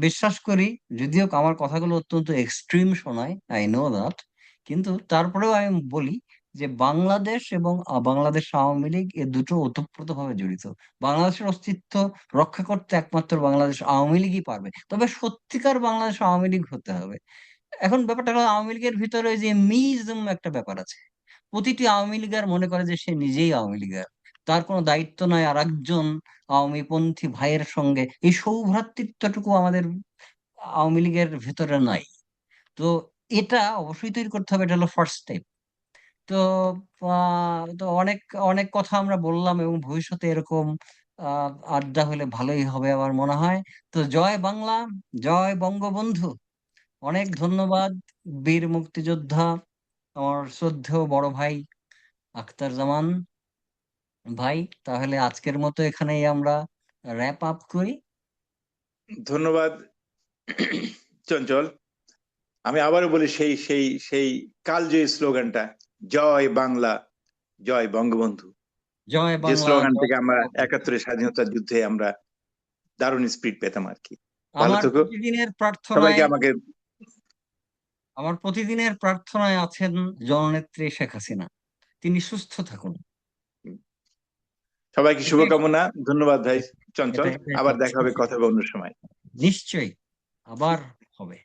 বিশ্বাস করি, যদিও আমার কথাগুলো অত্যন্ত এক্সট্রিম শোনায়, আই নো দ্যাট, কিন্তু তারপরেও আমি বলি যে বাংলাদেশ এবং বাংলাদেশ আওয়ামী লীগ এ দুটো ওতপ্রোতভাবে জড়িত। বাংলাদেশের অস্তিত্ব রক্ষা করতে একমাত্র বাংলাদেশ আওয়ামী লীগই পারবে, তবে সত্যিকার বাংলাদেশ আওয়ামী লীগ হতে হবে। এখন ব্যাপারটা হলো আওয়ামী লীগের ভিতরে ওই যে মিইজম একটা ব্যাপার আছে। প্রতিটি আওয়ামী লীগার মনে করে যে সে নিজেই আওয়ামী লীগার, তার কোনো দায়িত্ব নয় আর একজন আওয়ামী পন্থী ভাইয়ের সঙ্গে। এই সৌভ্রাতৃত্বটুকু আমাদের আওয়ামী লীগের ভেতরে নাই। তো এটা অবশ্যই তৈরি করতে হবে, এটা হলো ফার্স্ট স্টেপ। তো তো অনেক অনেক কথা আমরা বললাম, এবং ভবিষ্যতে এরকম আড্ডা হলে ভালোই হবে আমার মনে হয়। তো জয় বাংলা, জয় বঙ্গবন্ধু। অনেক ধন্যবাদ বীর মুক্তিযোদ্ধা, আমার শ্রদ্ধেয় বড় ভাই আখতার জামান ভাই। তাহলে আজকের মতো এখানেই আমরা র্যাপ আপ করি। ধন্যবাদ চঞ্চল। আমি আবারও বলি সেই সেই সেই কালজয়ী স্লোগানটা, জয় বাংলা, জয় বঙ্গবন্ধু। জয় যে বাংলা, স্লোগান জয় থেকে আমরা বঙ্গবন্ধু। 71-এর স্বাধীনতা যুদ্ধে আমরা দারুণ স্পিড পেতাম আর কি। ভালো আমার থেকো, প্রতিদিনের সবাইকে প্রার্থনায়, আমাকে আমার প্রতিদিনের প্রার্থনায় আছেন জননেত্রী শেখ হাসিনা। তিনি সুস্থ থাকুন। সবাইকে এটাই শুভকামনা। ধন্যবাদ ভাই চঞ্চল। এটাই আবার দেখা হবে, কথা হবে অন্য সময়। নিশ্চয়ই আবার হবে।